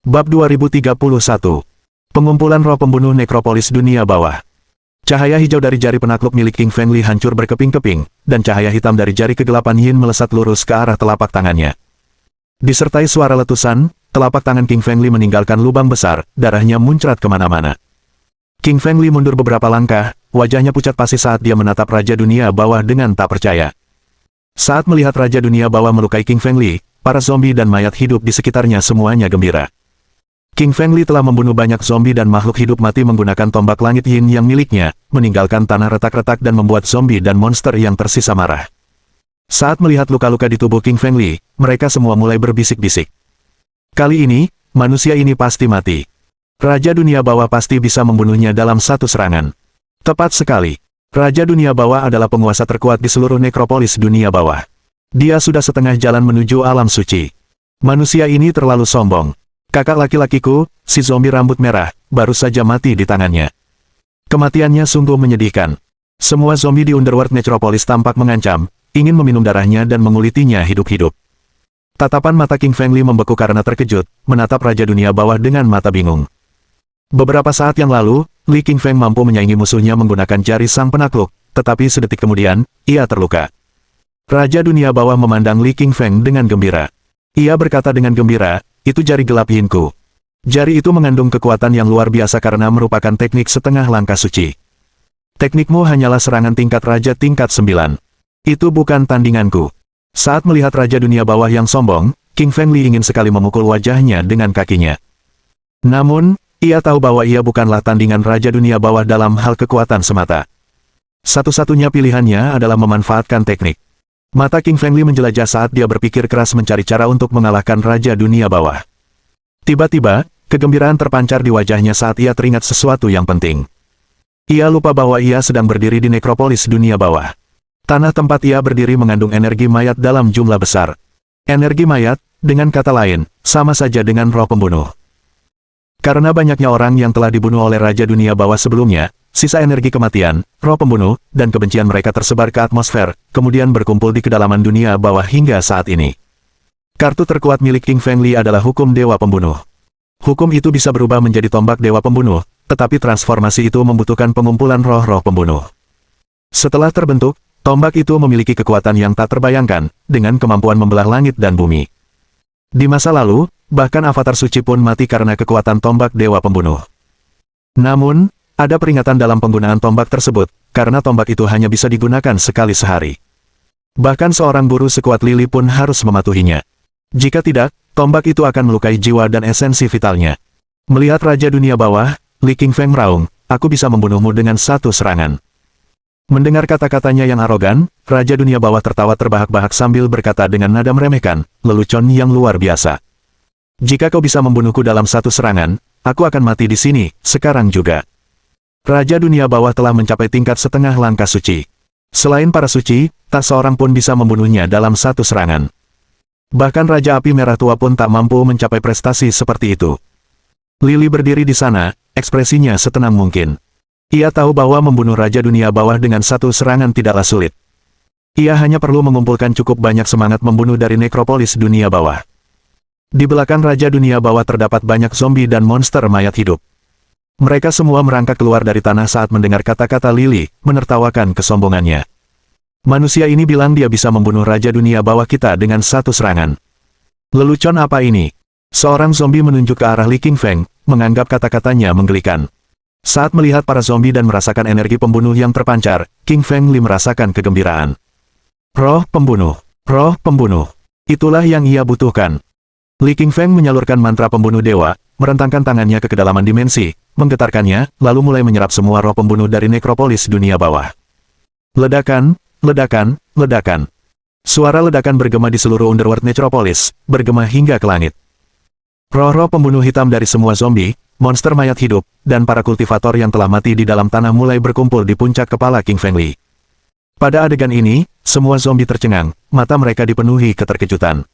Bab 2031. Pengumpulan roh pembunuh nekropolis dunia bawah. Cahaya hijau dari jari penakluk milik King Feng Li hancur berkeping-keping, dan cahaya hitam dari jari kegelapan Yin melesat lurus ke arah telapak tangannya. Disertai suara letusan, telapak tangan King Feng Li meninggalkan lubang besar, darahnya muncrat kemana-mana. King Feng Li mundur beberapa langkah, wajahnya pucat pasi saat dia menatap Raja Dunia Bawah dengan tak percaya. Saat melihat Raja Dunia Bawah melukai King Feng Li, para zombie dan mayat hidup di sekitarnya semuanya gembira. King Feng Li telah membunuh banyak zombie dan makhluk hidup mati menggunakan tombak langit Yin yang miliknya, meninggalkan tanah retak-retak dan membuat zombie dan monster yang tersisa marah. Saat melihat luka-luka di tubuh King Feng Li, mereka semua mulai berbisik-bisik. Kali ini, manusia ini pasti mati. Raja Dunia Bawah pasti bisa membunuhnya dalam satu serangan. Tepat sekali. Raja Dunia Bawah adalah penguasa terkuat di seluruh nekropolis dunia bawah. Dia sudah setengah jalan menuju alam suci. Manusia ini terlalu sombong. Kakak laki-lakiku, si zombie rambut merah, baru saja mati di tangannya. Kematiannya sungguh menyedihkan. Semua zombie di Underworld Necropolis tampak mengancam, ingin meminum darahnya dan mengulitinya hidup-hidup. Tatapan mata King Feng Li membeku karena terkejut, menatap Raja Dunia Bawah dengan mata bingung. Beberapa saat yang lalu, Li King Feng mampu menyaingi musuhnya menggunakan jari sang penakluk, tetapi sedetik kemudian, ia terluka. Raja Dunia Bawah memandang Li King Feng dengan gembira. Ia berkata dengan gembira, "Itu jari gelap Yin-ku. Jari itu mengandung kekuatan yang luar biasa karena merupakan teknik setengah langkah suci. Teknikmu hanyalah serangan tingkat raja tingkat 9. Itu bukan tandinganku." Saat melihat Raja Dunia Bawah yang sombong, King Feng Li ingin sekali memukul wajahnya dengan kakinya. Namun, ia tahu bahwa ia bukanlah tandingan Raja Dunia Bawah dalam hal kekuatan semata. Satu-satunya pilihannya adalah memanfaatkan teknik. Mata King Feng Li menjelajah saat dia berpikir keras mencari cara untuk mengalahkan Raja Dunia Bawah. Tiba-tiba, kegembiraan terpancar di wajahnya saat ia teringat sesuatu yang penting. Ia lupa bahwa ia sedang berdiri di nekropolis dunia bawah. Tanah tempat ia berdiri mengandung energi mayat dalam jumlah besar. Energi mayat, dengan kata lain, sama saja dengan roh pembunuh. Karena banyaknya orang yang telah dibunuh oleh Raja Dunia Bawah sebelumnya, sisa energi kematian, roh pembunuh, dan kebencian mereka tersebar ke atmosfer, kemudian berkumpul di kedalaman dunia bawah hingga saat ini. Kartu terkuat milik King Feng Li adalah hukum Dewa Pembunuh. Hukum itu bisa berubah menjadi tombak Dewa Pembunuh, tetapi transformasi itu membutuhkan pengumpulan roh-roh pembunuh. Setelah terbentuk, tombak itu memiliki kekuatan yang tak terbayangkan, dengan kemampuan membelah langit dan bumi. Di masa lalu, bahkan avatar suci pun mati karena kekuatan tombak Dewa Pembunuh. Namun, ada peringatan dalam penggunaan tombak tersebut, karena tombak itu hanya bisa digunakan sekali sehari. Bahkan seorang guru sekuat Lili pun harus mematuhinya. Jika tidak, tombak itu akan melukai jiwa dan esensi vitalnya. Melihat Raja Dunia Bawah, Li King Feng meraung, "Aku bisa membunuhmu dengan satu serangan." Mendengar kata-katanya yang arogan, Raja Dunia Bawah tertawa terbahak-bahak sambil berkata dengan nada meremehkan, lelucon yang luar biasa. "Jika kau bisa membunuhku dalam satu serangan, aku akan mati di sini, sekarang juga." Raja Dunia Bawah telah mencapai tingkat setengah langkah suci. Selain para suci, tak seorang pun bisa membunuhnya dalam satu serangan. Bahkan Raja Api Merah Tua pun tak mampu mencapai prestasi seperti itu. Lili berdiri di sana, ekspresinya setenang mungkin. Ia tahu bahwa membunuh Raja Dunia Bawah dengan satu serangan tidaklah sulit. Ia hanya perlu mengumpulkan cukup banyak semangat membunuh dari nekropolis dunia bawah. Di belakang Raja Dunia Bawah terdapat banyak zombie dan monster mayat hidup. Mereka semua merangkak keluar dari tanah saat mendengar kata-kata Lili, menertawakan kesombongannya. Manusia ini bilang dia bisa membunuh Raja Dunia Bawah kita dengan satu serangan. Lelucon apa ini? Seorang zombie menunjuk ke arah Li King Feng, menganggap kata-katanya menggelikan. Saat melihat para zombie dan merasakan energi pembunuh yang terpancar, King Feng Li merasakan kegembiraan. Roh pembunuh. Roh pembunuh. Itulah yang ia butuhkan. Li King Feng menyalurkan mantra pembunuh dewa, merentangkan tangannya ke kedalaman dimensi, menggetarkannya, lalu mulai menyerap semua roh pembunuh dari nekropolis dunia bawah. Ledakan, ledakan, ledakan. Suara ledakan bergema di seluruh Underworld Necropolis, bergema hingga ke langit. Roh-roh pembunuh hitam dari semua zombie, monster mayat hidup, dan para kultivator yang telah mati di dalam tanah mulai berkumpul di puncak kepala King Feng Li. Pada adegan ini, semua zombie tercengang, mata mereka dipenuhi keterkejutan.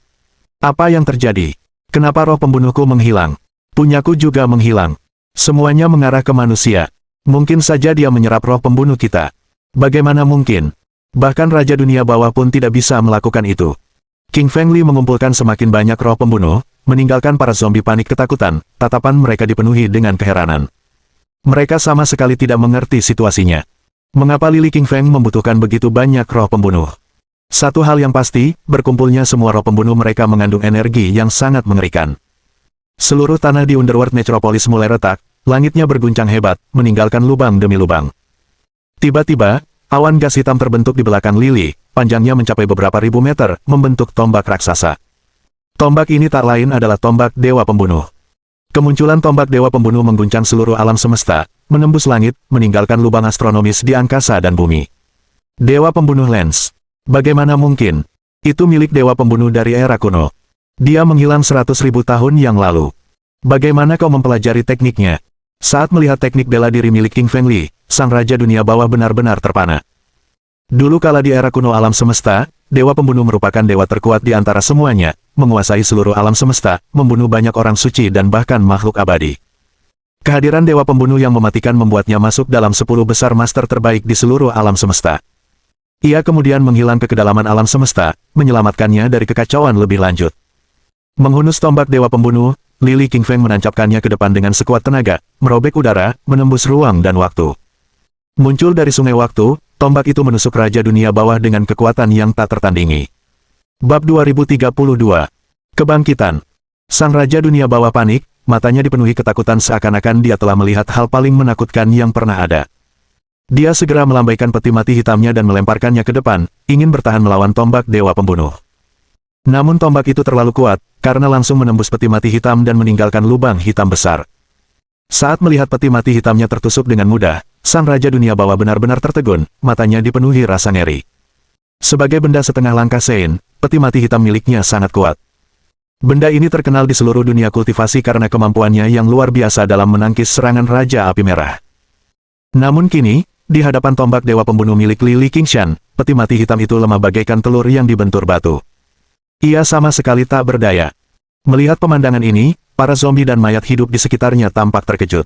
Apa yang terjadi? Kenapa roh pembunuhku menghilang? Punyaku juga menghilang. Semuanya mengarah ke manusia. Mungkin saja dia menyerap roh pembunuh kita. Bagaimana mungkin? Bahkan Raja Dunia Bawah pun tidak bisa melakukan itu. King Feng Li mengumpulkan semakin banyak roh pembunuh, meninggalkan para zombie panik ketakutan, tatapan mereka dipenuhi dengan keheranan. Mereka sama sekali tidak mengerti situasinya. Mengapa Lily King Feng membutuhkan begitu banyak roh pembunuh? Satu hal yang pasti, berkumpulnya semua roh pembunuh mereka mengandung energi yang sangat mengerikan. Seluruh tanah di Underworld Metropolis mulai retak, langitnya berguncang hebat, meninggalkan lubang demi lubang. Tiba-tiba, awan gas hitam terbentuk di belakang Lily, panjangnya mencapai beberapa ribu meter, membentuk tombak raksasa. Tombak ini tak lain adalah tombak Dewa Pembunuh. Kemunculan tombak Dewa Pembunuh mengguncang seluruh alam semesta, menembus langit, meninggalkan lubang astronomis di angkasa dan bumi. Dewa Pembunuh Lens. Bagaimana mungkin? Itu milik Dewa Pembunuh dari era kuno. Dia menghilang 100.000 tahun yang lalu. Bagaimana kau mempelajari tekniknya? Saat melihat teknik bela diri milik King Feng Li, sang raja dunia bawah benar-benar terpana. Dulu kala di era kuno alam semesta, Dewa Pembunuh merupakan dewa terkuat di antara semuanya, menguasai seluruh alam semesta, membunuh banyak orang suci dan bahkan makhluk abadi. Kehadiran Dewa Pembunuh yang mematikan membuatnya masuk dalam 10 besar master terbaik di seluruh alam semesta. Ia kemudian menghilang ke kedalaman alam semesta, menyelamatkannya dari kekacauan lebih lanjut. Menghunus tombak Dewa Pembunuh, Lily King Feng menancapkannya ke depan dengan sekuat tenaga, merobek udara, menembus ruang dan waktu. Muncul dari sungai waktu, tombak itu menusuk Raja Dunia Bawah dengan kekuatan yang tak tertandingi. Bab 2032. Kebangkitan. Sang Raja Dunia Bawah panik, matanya dipenuhi ketakutan seakan-akan dia telah melihat hal paling menakutkan yang pernah ada. Dia segera melambaikan peti mati hitamnya dan melemparkannya ke depan, ingin bertahan melawan tombak Dewa Pembunuh. Namun tombak itu terlalu kuat, karena langsung menembus peti mati hitam dan meninggalkan lubang hitam besar. Saat melihat peti mati hitamnya tertusuk dengan mudah, sang Raja Dunia Bawah benar-benar tertegun, matanya dipenuhi rasa ngeri. Sebagai benda setengah langkah Sein, peti mati hitam miliknya sangat kuat. Benda ini terkenal di seluruh dunia kultivasi karena kemampuannya yang luar biasa dalam menangkis serangan Raja Api Merah. Namun kini, di hadapan tombak Dewa Pembunuh milik Lily Qingshan, peti mati hitam itu lemah bagaikan telur yang dibentur batu. Ia sama sekali tak berdaya. Melihat pemandangan ini, para zombie dan mayat hidup di sekitarnya tampak terkejut.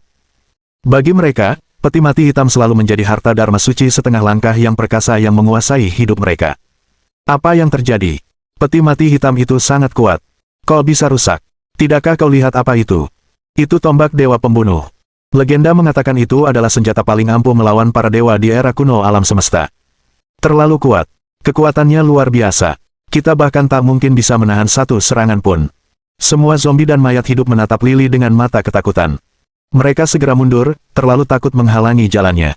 Bagi mereka, peti mati hitam selalu menjadi harta dharma suci setengah langkah yang perkasa yang menguasai hidup mereka. Apa yang terjadi? Peti mati hitam itu sangat kuat. Kau bisa rusak. Tidakkah kau lihat apa itu? Itu tombak Dewa Pembunuh. Legenda mengatakan itu adalah senjata paling ampuh melawan para dewa di era kuno alam semesta. Terlalu kuat. Kekuatannya luar biasa. Kita bahkan tak mungkin bisa menahan satu serangan pun. Semua zombie dan mayat hidup menatap Lily dengan mata ketakutan. Mereka segera mundur, terlalu takut menghalangi jalannya.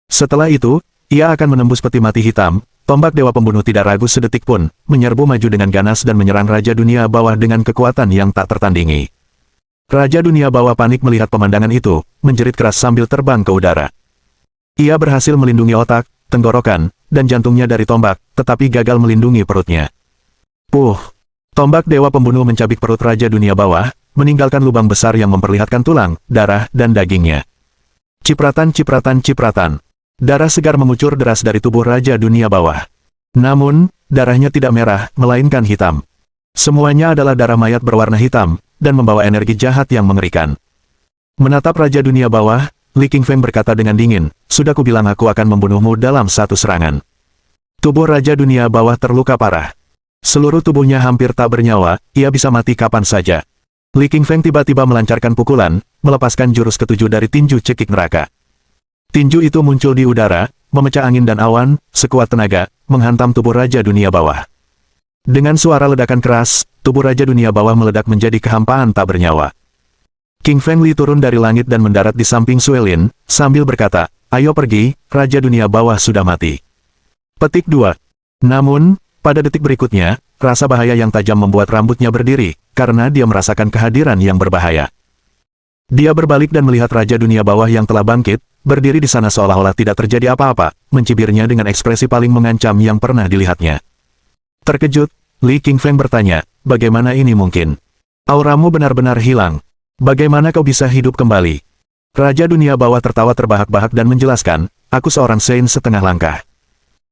Setelah itu, ia akan menembus peti mati hitam. Tombak Dewa Pembunuh tidak ragu sedetik pun, menyerbu maju dengan ganas dan menyerang Raja Dunia Bawah dengan kekuatan yang tak tertandingi. Raja Dunia Bawah panik melihat pemandangan itu, menjerit keras sambil terbang ke udara. Ia berhasil melindungi otak, tenggorokan, dan jantungnya dari tombak, tetapi gagal melindungi perutnya. Tombak Dewa Pembunuh mencabik perut Raja Dunia Bawah, meninggalkan lubang besar yang memperlihatkan tulang, darah, dan dagingnya. Cipratan, cipratan, cipratan. Darah segar mengucur deras dari tubuh Raja Dunia Bawah. Namun, darahnya tidak merah, melainkan hitam. Semuanya adalah darah mayat berwarna hitam, dan membawa energi jahat yang mengerikan. Menatap Raja Dunia Bawah, Li King Feng berkata dengan dingin, "Sudah kubilang aku akan membunuhmu dalam satu serangan." Tubuh Raja Dunia Bawah terluka parah. Seluruh tubuhnya hampir tak bernyawa, ia bisa mati kapan saja. Li King Feng tiba-tiba melancarkan pukulan, melepaskan jurus ketujuh dari tinju cekik neraka. Tinju itu muncul di udara, memecah angin dan awan, sekuat tenaga, menghantam tubuh Raja Dunia Bawah. Dengan suara ledakan keras, tubuh Raja Dunia Bawah meledak menjadi kehampaan tak bernyawa. King Feng Li turun dari langit dan mendarat di samping Suelin, sambil berkata, "Ayo pergi, Raja Dunia Bawah sudah mati." Petik 2. Namun, pada detik berikutnya, rasa bahaya yang tajam membuat rambutnya berdiri, karena dia merasakan kehadiran yang berbahaya. Dia berbalik dan melihat Raja Dunia Bawah yang telah bangkit, berdiri di sana seolah-olah tidak terjadi apa-apa, mencibirnya dengan ekspresi paling mengancam yang pernah dilihatnya. Terkejut, Li King Feng bertanya, "Bagaimana ini mungkin? Auramu benar-benar hilang. Bagaimana kau bisa hidup kembali?" Raja Dunia Bawah tertawa terbahak-bahak dan menjelaskan, "Aku seorang Sein setengah langkah.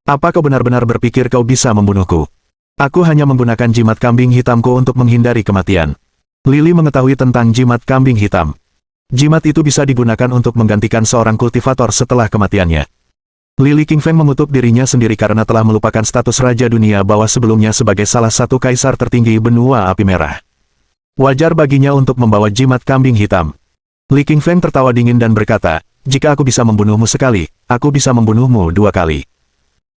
Apa kau benar-benar berpikir kau bisa membunuhku? Aku hanya menggunakan jimat kambing hitamku untuk menghindari kematian." Lily mengetahui tentang jimat kambing hitam. Jimat itu bisa digunakan untuk menggantikan seorang kultivator setelah kematiannya. Lily King Feng mengutuk dirinya sendiri karena telah melupakan status Raja Dunia Bawah sebelumnya sebagai salah satu kaisar tertinggi benua Api Merah. Wajar baginya untuk membawa jimat kambing hitam. Li Qingfeng tertawa dingin dan berkata, jika aku bisa membunuhmu sekali, aku bisa membunuhmu 2 kali.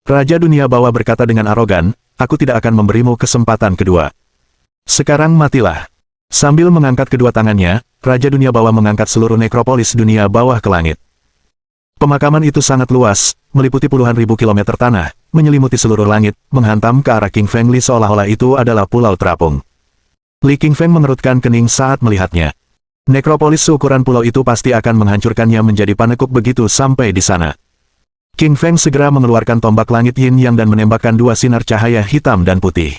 Raja Dunia Bawah berkata dengan arogan, aku tidak akan memberimu kesempatan kedua. Sekarang matilah. Sambil mengangkat kedua tangannya, Raja Dunia Bawah mengangkat seluruh nekropolis dunia bawah ke langit. Pemakaman itu sangat luas, meliputi puluhan ribu kilometer tanah, menyelimuti seluruh langit, menghantam ke arah Qingfeng Li seolah-olah itu adalah pulau terapung. Li Qingfeng mengerutkan kening saat melihatnya. Nekropolis seukuran pulau itu pasti akan menghancurkannya menjadi panekuk begitu sampai di sana. Qingfeng segera mengeluarkan tombak langit Yin Yang dan menembakkan 2 sinar cahaya hitam dan putih.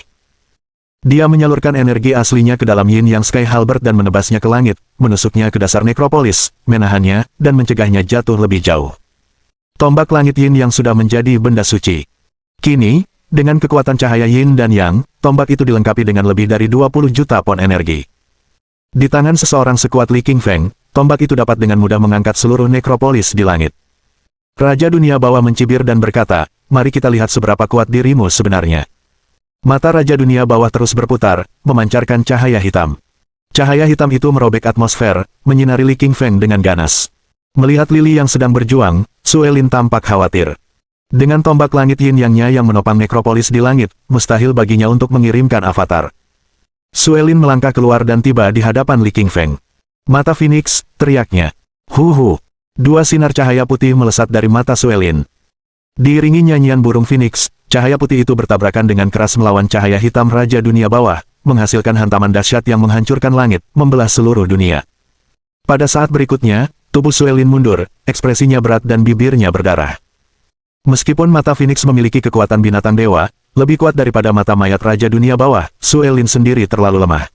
Dia menyalurkan energi aslinya ke dalam Yin Yang Sky Halberd dan menebasnya ke langit, menusuknya ke dasar nekropolis, menahannya, dan mencegahnya jatuh lebih jauh. Tombak langit Yin Yang sudah menjadi benda suci. Kini, dengan kekuatan cahaya Yin dan Yang, tombak itu dilengkapi dengan lebih dari 20 juta pon energi. Di tangan seseorang sekuat Li Qingfeng, tombak itu dapat dengan mudah mengangkat seluruh nekropolis di langit. Raja Dunia Bawah mencibir dan berkata, mari kita lihat seberapa kuat dirimu sebenarnya. Mata Raja Dunia Bawah terus berputar, memancarkan cahaya hitam. Cahaya hitam itu merobek atmosfer, menyinari Li Qingfeng dengan ganas. Melihat Lili yang sedang berjuang, Suelin tampak khawatir. Dengan tombak langit Yin Yang-nya yang menopang nekropolis di langit, mustahil baginya untuk mengirimkan avatar. Suelin melangkah keluar dan tiba di hadapan Li Qingfeng. Mata Phoenix, teriaknya. Huhu. 2 sinar cahaya putih melesat dari mata Suelin. Diiringi nyanyian burung Phoenix, cahaya putih itu bertabrakan dengan keras melawan cahaya hitam Raja Dunia Bawah, menghasilkan hantaman dahsyat yang menghancurkan langit, membelah seluruh dunia. Pada saat berikutnya, tubuh Suelin mundur, ekspresinya berat dan bibirnya berdarah. Meskipun mata Phoenix memiliki kekuatan binatang dewa, lebih kuat daripada mata mayat Raja Dunia Bawah, Suelin sendiri terlalu lemah.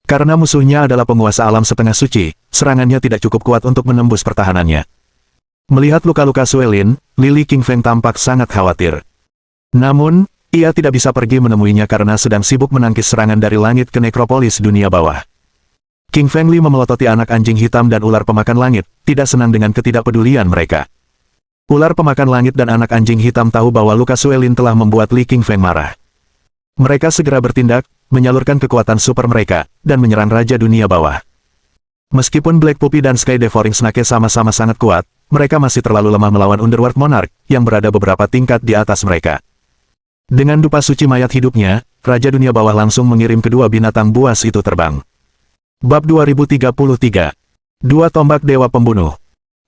Karena musuhnya adalah penguasa alam setengah suci, serangannya tidak cukup kuat untuk menembus pertahanannya. Melihat luka-luka Suelin, Li Qingfeng tampak sangat khawatir. Namun, ia tidak bisa pergi menemuinya karena sedang sibuk menangkis serangan dari langit ke nekropolis dunia bawah. Qingfeng Li memelototi anak anjing hitam dan ular pemakan langit, tidak senang dengan ketidakpedulian mereka. Ular pemakan langit dan anak anjing hitam tahu bahwa luka Suelin telah membuat Li Qingfeng marah. Mereka segera bertindak, menyalurkan kekuatan super mereka, dan menyerang Raja Dunia Bawah. Meskipun Black Puppy dan Sky Devouring Snake sama-sama sangat kuat, mereka masih terlalu lemah melawan Underworld Monarch, yang berada beberapa tingkat di atas mereka. Dengan dupa suci mayat hidupnya, Raja Dunia Bawah langsung mengirim kedua binatang buas itu terbang. Bab 2033. 2 Tombak Dewa Pembunuh.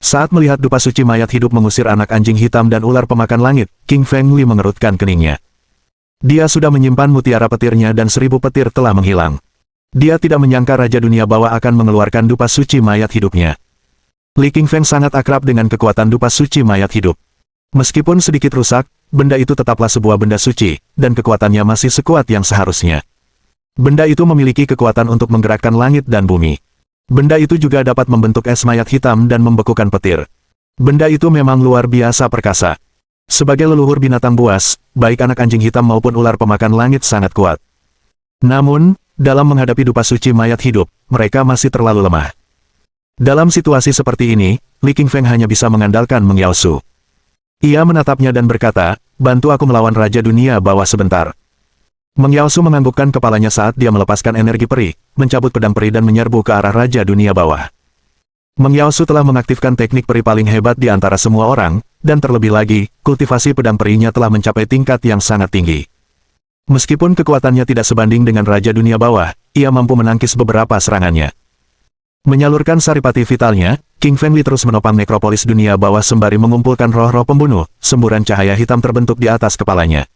Saat melihat dupa suci mayat hidup mengusir anak anjing hitam dan ular pemakan langit, Qingfeng Li mengerutkan keningnya. Dia sudah menyimpan mutiara petirnya dan 1000 petir telah menghilang. Dia tidak menyangka Raja Dunia Bawah akan mengeluarkan dupa suci mayat hidupnya. Li Qingfeng sangat akrab dengan kekuatan dupa suci mayat hidup. Meskipun sedikit rusak, benda itu tetaplah sebuah benda suci, dan kekuatannya masih sekuat yang seharusnya. Benda itu memiliki kekuatan untuk menggerakkan langit dan bumi. Benda itu juga dapat membentuk es mayat hitam dan membekukan petir. Benda itu memang luar biasa perkasa. Sebagai leluhur binatang buas, baik anak anjing hitam maupun ular pemakan langit sangat kuat. Namun, dalam menghadapi dupa suci mayat hidup, mereka masih terlalu lemah. Dalam situasi seperti ini, Li Qingfeng hanya bisa mengandalkan Meng Yaosu. Ia menatapnya dan berkata, bantu aku melawan Raja Dunia Bawah sebentar. Meng Yaosu menganggukkan kepalanya saat dia melepaskan energi peri, mencabut pedang peri dan menyerbu ke arah Raja Dunia Bawah. Meng Yaosu telah mengaktifkan teknik peri paling hebat di antara semua orang, dan terlebih lagi, kultivasi pedang perinya telah mencapai tingkat yang sangat tinggi. Meskipun kekuatannya tidak sebanding dengan Raja Dunia Bawah, ia mampu menangkis beberapa serangannya. Menyalurkan saripati vitalnya, Qingfeng Li terus menopang nekropolis dunia bawah sembari mengumpulkan roh-roh pembunuh, semburan cahaya hitam terbentuk di atas kepalanya.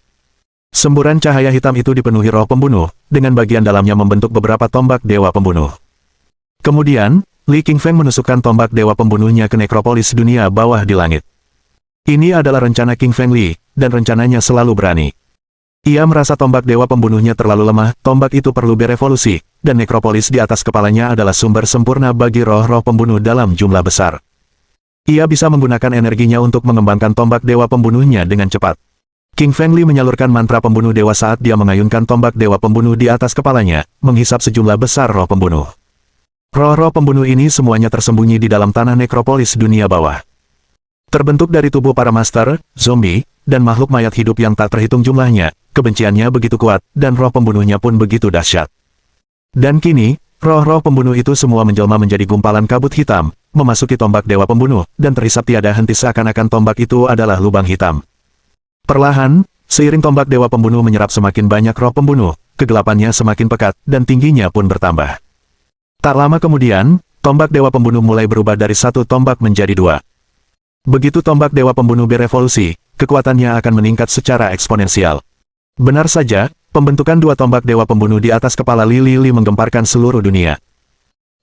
Semburan cahaya hitam itu dipenuhi roh pembunuh, dengan bagian dalamnya membentuk beberapa tombak dewa pembunuh. Kemudian, Li Qingfeng menusukkan tombak dewa pembunuhnya ke nekropolis dunia bawah di langit. Ini adalah rencana Qingfeng Li, dan rencananya selalu berani. Ia merasa tombak dewa pembunuhnya terlalu lemah, tombak itu perlu berevolusi, dan nekropolis di atas kepalanya adalah sumber sempurna bagi roh-roh pembunuh dalam jumlah besar. Ia bisa menggunakan energinya untuk mengembangkan tombak dewa pembunuhnya dengan cepat. Qingfeng Li menyalurkan mantra pembunuh dewa saat dia mengayunkan tombak dewa pembunuh di atas kepalanya, menghisap sejumlah besar roh pembunuh. Roh-roh pembunuh ini semuanya tersembunyi di dalam tanah nekropolis dunia bawah. Terbentuk dari tubuh para master, zombie, dan makhluk mayat hidup yang tak terhitung jumlahnya, kebenciannya begitu kuat, dan roh pembunuhnya pun begitu dahsyat. Dan kini, roh-roh pembunuh itu semua menjelma menjadi gumpalan kabut hitam, memasuki tombak dewa pembunuh, dan terhisap tiada henti seakan-akan tombak itu adalah lubang hitam. Perlahan, seiring tombak dewa pembunuh menyerap semakin banyak roh pembunuh, kegelapannya semakin pekat, dan tingginya pun bertambah. Tak lama kemudian, tombak dewa pembunuh mulai berubah dari satu tombak menjadi dua. Begitu tombak dewa pembunuh berevolusi, kekuatannya akan meningkat secara eksponensial. Benar saja, pembentukan dua tombak dewa pembunuh di atas kepala Li Li menggemparkan seluruh dunia.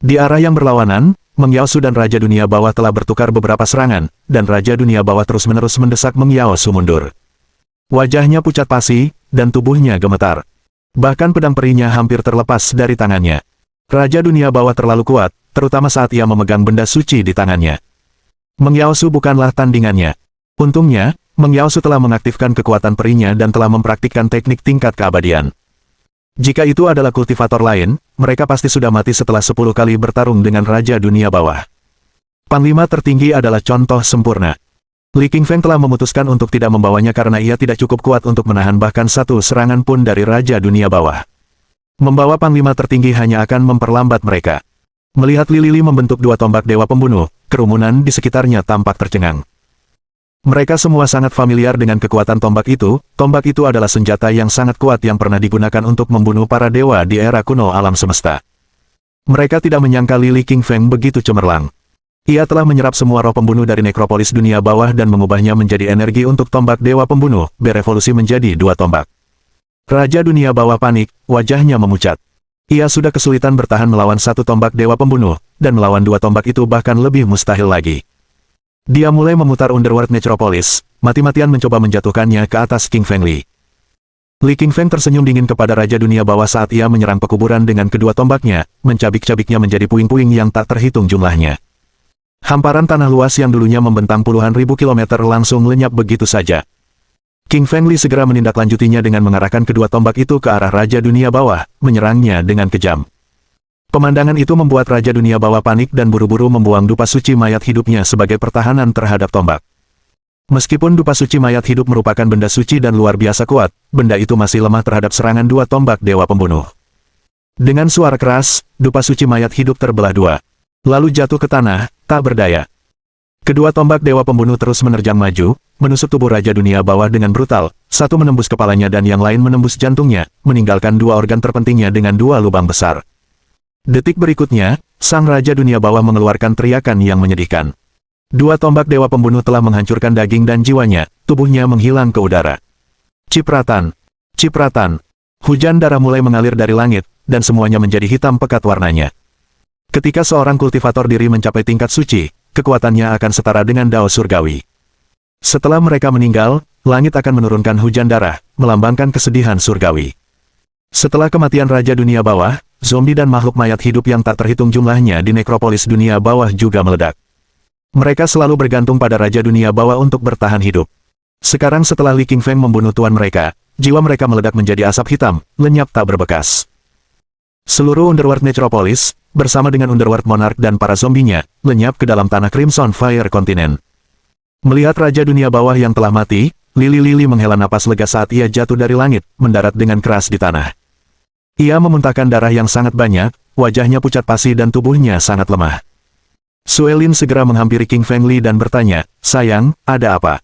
Di arah yang berlawanan, Meng Yaosu dan Raja Dunia Bawah telah bertukar beberapa serangan, dan Raja Dunia Bawah terus-menerus mendesak Meng Yaosu mundur. Wajahnya pucat pasi, dan tubuhnya gemetar. Bahkan pedang perinya hampir terlepas dari tangannya. Raja Dunia Bawah terlalu kuat, terutama saat ia memegang benda suci di tangannya. Meng Yaosu bukanlah tandingannya. Untungnya, Meng Yaosu telah mengaktifkan kekuatan perinya dan telah mempraktikkan teknik tingkat keabadian. Jika itu adalah kultivator lain, mereka pasti sudah mati setelah 10 kali bertarung dengan Raja Dunia Bawah. Panglima tertinggi adalah contoh sempurna. Li Qingfeng telah memutuskan untuk tidak membawanya karena ia tidak cukup kuat untuk menahan bahkan satu serangan pun dari Raja Dunia Bawah. Membawa panglima tertinggi hanya akan memperlambat mereka. Melihat Li Li membentuk dua tombak dewa pembunuh, kerumunan di sekitarnya tampak tercengang. Mereka semua sangat familiar dengan kekuatan tombak itu adalah senjata yang sangat kuat yang pernah digunakan untuk membunuh para dewa di era kuno alam semesta. Mereka tidak menyangka Li Qingfeng begitu cemerlang. Ia telah menyerap semua roh pembunuh dari nekropolis dunia bawah dan mengubahnya menjadi energi untuk tombak dewa pembunuh, berevolusi menjadi dua tombak. Raja Dunia Bawah panik, wajahnya memucat. Ia sudah kesulitan bertahan melawan satu tombak dewa pembunuh, dan melawan dua tombak itu bahkan lebih mustahil lagi. Dia mulai memutar Underworld Necropolis, mati-matian mencoba menjatuhkannya ke atas King Feng Li. Li Qingfeng tersenyum dingin kepada Raja Dunia Bawah saat ia menyerang pekuburan dengan kedua tombaknya, mencabik-cabiknya menjadi puing-puing yang tak terhitung jumlahnya. Hamparan tanah luas yang dulunya membentang puluhan ribu kilometer langsung lenyap begitu saja. King Feng Li segera menindaklanjutinya dengan mengarahkan kedua tombak itu ke arah Raja Dunia Bawah, menyerangnya dengan kejam. Pemandangan itu membuat Raja Dunia Bawah panik dan buru-buru membuang dupa suci mayat hidupnya sebagai pertahanan terhadap tombak. Meskipun dupa suci mayat hidup merupakan benda suci dan luar biasa kuat, benda itu masih lemah terhadap serangan dua tombak dewa pembunuh. Dengan suara keras, dupa suci mayat hidup terbelah dua. Lalu jatuh ke tanah, tak berdaya. Kedua tombak dewa pembunuh terus menerjang maju, menusuk tubuh Raja Dunia Bawah dengan brutal, satu menembus kepalanya dan yang lain menembus jantungnya, meninggalkan dua organ terpentingnya dengan dua lubang besar. Detik berikutnya, sang Raja Dunia Bawah mengeluarkan teriakan yang menyedihkan. Dua tombak dewa pembunuh telah menghancurkan daging dan jiwanya, tubuhnya menghilang ke udara. Cipratan, cipratan, hujan darah mulai mengalir dari langit, dan semuanya menjadi hitam pekat warnanya. Ketika seorang kultivator diri mencapai tingkat suci, kekuatannya akan setara dengan Dao Surgawi. Setelah mereka meninggal, langit akan menurunkan hujan darah, melambangkan kesedihan surgawi. Setelah kematian Raja Dunia Bawah, zombie dan makhluk mayat hidup yang tak terhitung jumlahnya di nekropolis dunia bawah juga meledak. Mereka selalu bergantung pada Raja Dunia Bawah untuk bertahan hidup. Sekarang setelah Li Qingfeng membunuh tuan mereka, jiwa mereka meledak menjadi asap hitam, lenyap tak berbekas. Seluruh Underworld Necropolis, bersama dengan Underworld Monarch dan para zombinya, lenyap ke dalam tanah Crimson Fire Continent. Melihat Raja Dunia Bawah yang telah mati, Li Li menghela napas lega saat ia jatuh dari langit, mendarat dengan keras di tanah. Ia memuntahkan darah yang sangat banyak, wajahnya pucat pasi dan tubuhnya sangat lemah. Suelin segera menghampiri King Feng Li dan bertanya, "Sayang, ada apa?"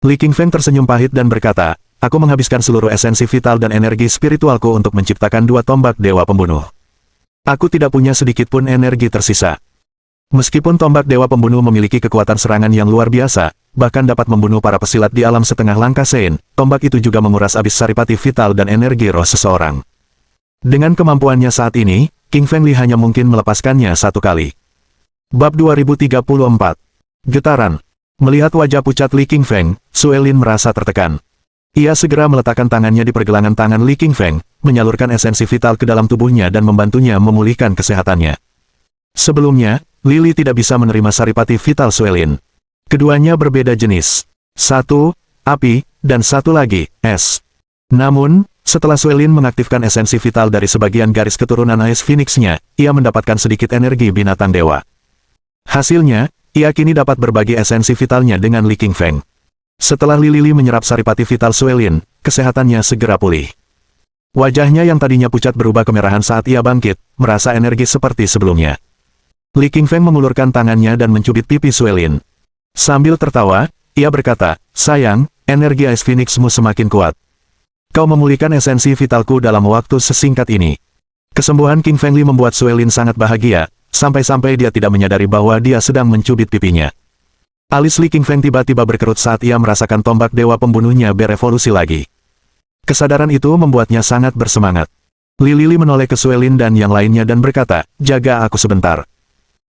Li Qingfeng tersenyum pahit dan berkata, "Aku menghabiskan seluruh esensi vital dan energi spiritualku untuk menciptakan dua tombak dewa pembunuh. Aku tidak punya sedikit pun energi tersisa. Meskipun tombak dewa pembunuh memiliki kekuatan serangan yang luar biasa, bahkan dapat membunuh para pesilat di alam setengah langkah Sein, tombak itu juga menguras habis saripati vital dan energi roh seseorang. Dengan kemampuannya saat ini, King Feng Li hanya mungkin melepaskannya satu kali." Bab 2034. Getaran. Melihat wajah pucat Li Qingfeng, Suelin merasa tertekan. Ia segera meletakkan tangannya di pergelangan tangan Li Qingfeng, menyalurkan esensi vital ke dalam tubuhnya dan membantunya memulihkan kesehatannya. Sebelumnya, Li tidak bisa menerima saripati vital Suelin. Keduanya berbeda jenis. Satu, api, dan satu lagi, es. Namun, setelah Suelin mengaktifkan esensi vital dari sebagian garis keturunan Ice Phoenix-nya, ia mendapatkan sedikit energi binatang dewa. Hasilnya, ia kini dapat berbagi esensi vitalnya dengan Li Qingfeng. Setelah Li menyerap saripati vital Suelin, kesehatannya segera pulih. Wajahnya yang tadinya pucat berubah kemerahan saat ia bangkit, merasa energi seperti sebelumnya. Li Qingfeng mengulurkan tangannya dan mencubit pipi Suelin. Sambil tertawa, ia berkata, sayang, energi Ice Phoenix-mu semakin kuat. Kau memulihkan esensi vitalku dalam waktu sesingkat ini. Kesembuhan King Fengli membuat Suelin sangat bahagia, sampai-sampai dia tidak menyadari bahwa dia sedang mencubit pipinya. Alis Li Qingfeng tiba-tiba berkerut saat ia merasakan tombak dewa pembunuhnya berevolusi lagi. Kesadaran itu membuatnya sangat bersemangat. Li Lili menoleh ke Suelin dan yang lainnya dan berkata, jaga aku sebentar.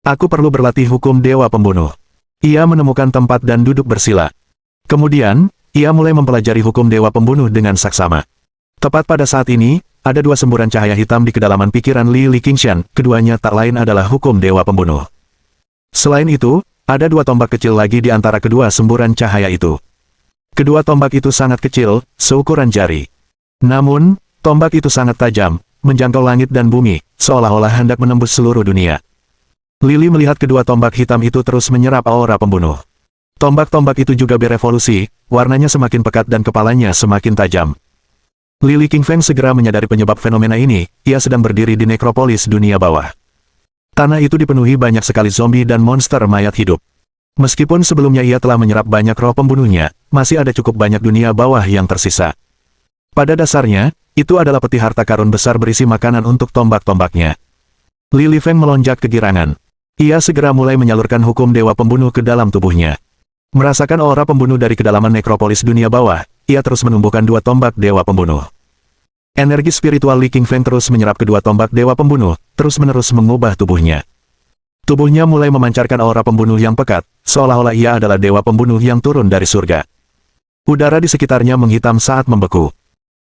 Aku perlu berlatih hukum dewa pembunuh. Ia menemukan tempat dan duduk bersila. Kemudian, ia mulai mempelajari hukum dewa pembunuh dengan saksama. Tepat pada saat ini, ada dua semburan cahaya hitam di kedalaman pikiran Li Qingshan, keduanya tak lain adalah hukum dewa pembunuh. Selain itu, ada dua tombak kecil lagi di antara kedua semburan cahaya itu. Kedua tombak itu sangat kecil, seukuran jari. Namun, tombak itu sangat tajam, menjangkau langit dan bumi, seolah-olah hendak menembus seluruh dunia. Lili melihat kedua tombak hitam itu terus menyerap aura pembunuh. Tombak-tombak itu juga berevolusi, warnanya semakin pekat dan kepalanya semakin tajam. Li Qingfeng segera menyadari penyebab fenomena ini, ia sedang berdiri di nekropolis dunia bawah. Tanah itu dipenuhi banyak sekali zombie dan monster mayat hidup. Meskipun sebelumnya ia telah menyerap banyak roh pembunuhnya, masih ada cukup banyak dunia bawah yang tersisa. Pada dasarnya, itu adalah peti harta karun besar berisi makanan untuk tombak-tombaknya. Li Feng melonjak kegirangan. Ia segera mulai menyalurkan hukum dewa pembunuh ke dalam tubuhnya. Merasakan aura pembunuh dari kedalaman nekropolis dunia bawah, ia terus menumbuhkan dua tombak dewa pembunuh. Energi spiritual Li Qingfeng terus menyerap kedua tombak dewa pembunuh, terus-menerus mengubah tubuhnya. Tubuhnya mulai memancarkan aura pembunuh yang pekat, seolah-olah ia adalah dewa pembunuh yang turun dari surga. Udara di sekitarnya menghitam saat membeku.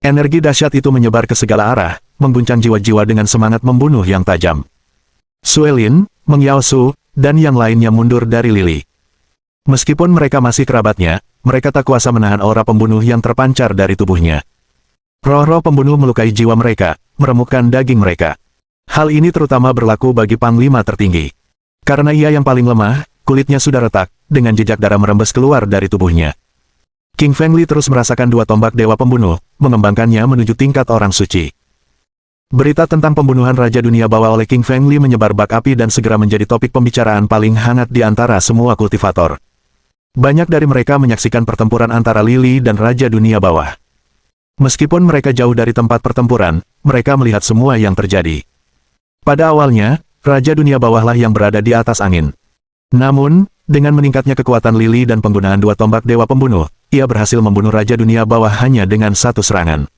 Energi dahsyat itu menyebar ke segala arah, mengguncang jiwa-jiwa dengan semangat membunuh yang tajam. Suelin, Meng Yaosu, dan yang lainnya mundur dari Lili. Meskipun mereka masih kerabatnya, mereka tak kuasa menahan aura pembunuh yang terpancar dari tubuhnya. Roh-roh pembunuh melukai jiwa mereka, meremukkan daging mereka. Hal ini terutama berlaku bagi Panglima tertinggi. Karena ia yang paling lemah, kulitnya sudah retak, dengan jejak darah merembes keluar dari tubuhnya. King Fengli terus merasakan dua tombak dewa pembunuh, mengembangkannya menuju tingkat orang suci. Berita tentang pembunuhan Raja Dunia Bawah oleh King Fengli menyebar bak api dan segera menjadi topik pembicaraan paling hangat di antara semua kultivator. Banyak dari mereka menyaksikan pertempuran antara Lili dan Raja Dunia Bawah. Meskipun mereka jauh dari tempat pertempuran, mereka melihat semua yang terjadi. Pada awalnya, Raja Dunia Bawahlah yang berada di atas angin. Namun, dengan meningkatnya kekuatan Lili dan penggunaan dua tombak dewa pembunuh, ia berhasil membunuh Raja Dunia Bawah hanya dengan satu serangan.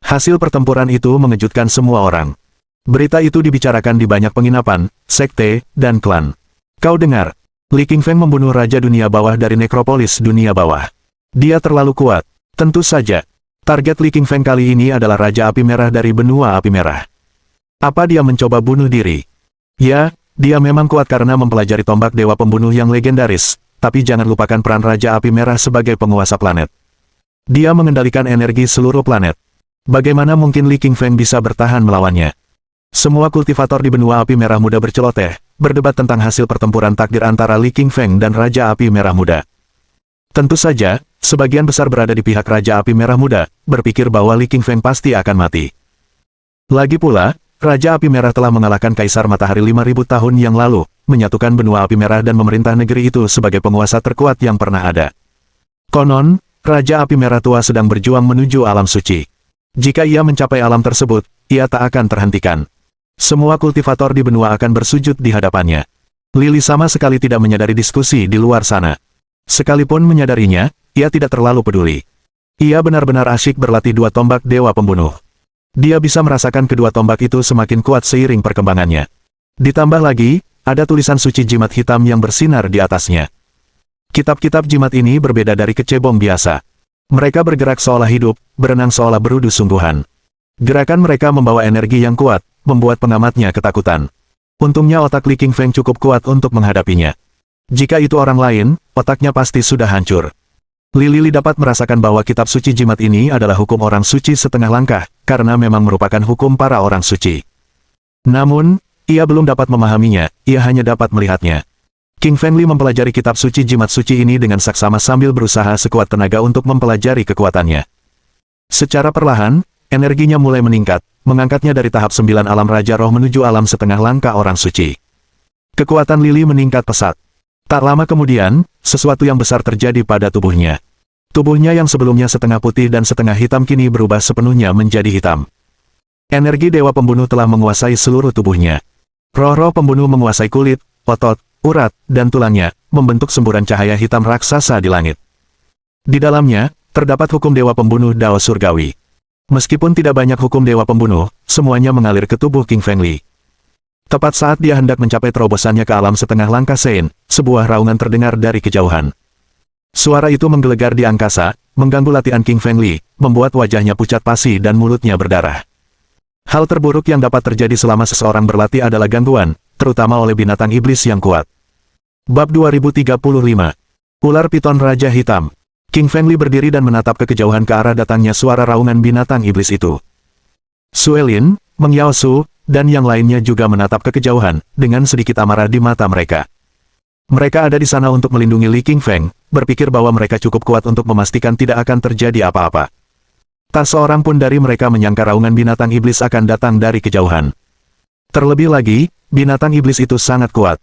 Hasil pertempuran itu mengejutkan semua orang. Berita itu dibicarakan di banyak penginapan, sekte, dan klan. Kau dengar, Li Qingfeng membunuh Raja Dunia Bawah dari nekropolis dunia bawah. Dia terlalu kuat. Tentu saja, target Li Qingfeng kali ini adalah Raja Api Merah dari benua Api Merah. Apa dia mencoba bunuh diri? Ya, dia memang kuat karena mempelajari tombak dewa pembunuh yang legendaris, tapi jangan lupakan peran Raja Api Merah sebagai penguasa planet. Dia mengendalikan energi seluruh planet. Bagaimana mungkin Li Qingfeng bisa bertahan melawannya? Semua kultivator di benua Api Merah Muda berceloteh, berdebat tentang hasil pertempuran takdir antara Li Qingfeng dan Raja Api Merah Muda. Tentu saja, sebagian besar berada di pihak Raja Api Merah Muda, berpikir bahwa Li Qingfeng pasti akan mati. Lagi pula, Raja Api Merah telah mengalahkan Kaisar Matahari 5.000 tahun yang lalu, menyatukan benua Api Merah dan memerintah negeri itu sebagai penguasa terkuat yang pernah ada. Konon, Raja Api Merah tua sedang berjuang menuju alam suci. Jika ia mencapai alam tersebut, ia tak akan terhentikan. Semua kultivator di benua akan bersujud di hadapannya. Lili sama sekali tidak menyadari diskusi di luar sana. Sekalipun menyadarinya, ia tidak terlalu peduli. Ia benar-benar asyik berlatih dua tombak dewa pembunuh. Dia bisa merasakan kedua tombak itu semakin kuat seiring perkembangannya. Ditambah lagi, ada tulisan suci jimat hitam yang bersinar di atasnya. Kitab-kitab jimat ini berbeda dari kecebong biasa. Mereka bergerak seolah hidup, berenang seolah berudu sungguhan. Gerakan mereka membawa energi yang kuat, membuat pengamatnya ketakutan. Untungnya otak Li Qingfeng cukup kuat untuk menghadapinya. Jika itu orang lain, otaknya pasti sudah hancur. Li dapat merasakan bahwa kitab suci jimat ini adalah hukum orang suci setengah langkah, karena memang merupakan hukum para orang suci. Namun, ia belum dapat memahaminya, ia hanya dapat melihatnya. King Fengli mempelajari kitab suci jimat suci ini dengan saksama sambil berusaha sekuat tenaga untuk mempelajari kekuatannya. Secara perlahan, energinya mulai meningkat, mengangkatnya dari tahap 9 alam Raja Roh menuju alam setengah langkah orang suci. Kekuatan Lily meningkat pesat. Tak lama kemudian, sesuatu yang besar terjadi pada tubuhnya. Tubuhnya yang sebelumnya setengah putih dan setengah hitam kini berubah sepenuhnya menjadi hitam. Energi Dewa Pembunuh telah menguasai seluruh tubuhnya. Roh-roh pembunuh menguasai kulit, otot, urat, dan tulangnya, membentuk semburan cahaya hitam raksasa di langit. Di dalamnya, terdapat hukum Dewa Pembunuh Dao Surgawi. Meskipun tidak banyak hukum Dewa Pembunuh, semuanya mengalir ke tubuh King Fengli. Tepat saat dia hendak mencapai terobosannya ke alam setengah langkah Sein, sebuah raungan terdengar dari kejauhan. Suara itu menggelegar di angkasa, mengganggu latihan King Fengli, membuat wajahnya pucat pasi dan mulutnya berdarah. Hal terburuk yang dapat terjadi selama seseorang berlatih adalah gangguan, terutama oleh binatang iblis yang kuat. Bab 2035. Ular Piton Raja Hitam. King Fengli berdiri dan menatap ke kejauhan ke arah datangnya suara raungan binatang iblis itu. Suelin, Meng Yaosu, dan yang lainnya juga menatap ke kejauhan, dengan sedikit amarah di mata mereka. Mereka ada di sana untuk melindungi Li Qingfeng, berpikir bahwa mereka cukup kuat untuk memastikan tidak akan terjadi apa-apa. Tak seorang pun dari mereka menyangka raungan binatang iblis akan datang dari kejauhan. Terlebih lagi, binatang iblis itu sangat kuat.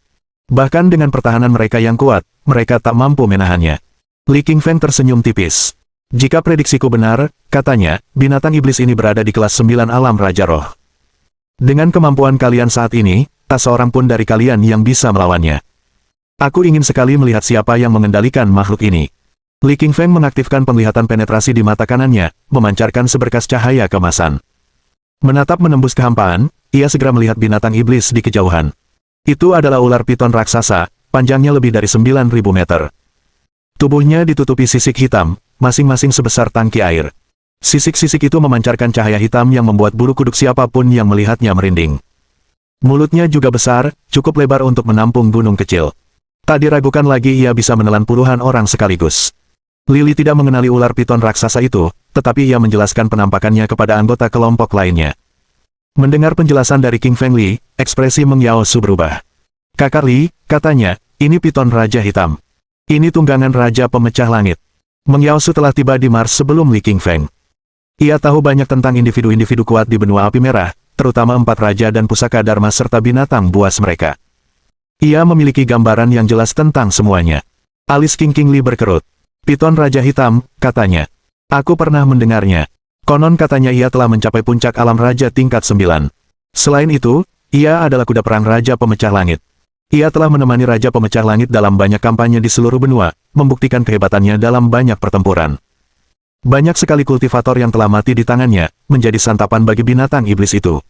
Bahkan dengan pertahanan mereka yang kuat, mereka tak mampu menahannya. Li Qingfeng tersenyum tipis. Jika prediksiku benar, katanya, binatang iblis ini berada di kelas 9 alam Raja Roh. Dengan kemampuan kalian saat ini, tak seorang pun dari kalian yang bisa melawannya. Aku ingin sekali melihat siapa yang mengendalikan makhluk ini. Li Qingfeng mengaktifkan penglihatan penetrasi di mata kanannya, memancarkan seberkas cahaya kemasan. Menatap menembus kehampaan, ia segera melihat binatang iblis di kejauhan. Itu adalah ular piton raksasa, panjangnya lebih dari 9.000 meter. Tubuhnya ditutupi sisik hitam, masing-masing sebesar tangki air. Sisik-sisik itu memancarkan cahaya hitam yang membuat bulu kuduk siapapun yang melihatnya merinding. Mulutnya juga besar, cukup lebar untuk menampung gunung kecil. Tak diragukan lagi ia bisa menelan puluhan orang sekaligus. Lily tidak mengenali ular piton raksasa itu, tetapi ia menjelaskan penampakannya kepada anggota kelompok lainnya. Mendengar penjelasan dari King Fengli, ekspresi Meng Yaosu berubah. Kakak Li, katanya, ini piton Raja Hitam. Ini tunggangan Raja Pemecah Langit. Meng Yaosu telah tiba di Mars sebelum Li Qingfeng. Ia tahu banyak tentang individu-individu kuat di benua api merah, terutama 4 raja dan pusaka Dharma serta binatang buas mereka. Ia memiliki gambaran yang jelas tentang semuanya. Alis King Li berkerut. Piton Raja Hitam, katanya. Aku pernah mendengarnya. Konon katanya ia telah mencapai puncak alam Raja tingkat 9. Selain itu, ia adalah kuda perang Raja Pemecah Langit. Ia telah menemani Raja Pemecah Langit dalam banyak kampanye di seluruh benua, membuktikan kehebatannya dalam banyak pertempuran. Banyak sekali kultivator yang telah mati di tangannya, menjadi santapan bagi binatang iblis itu.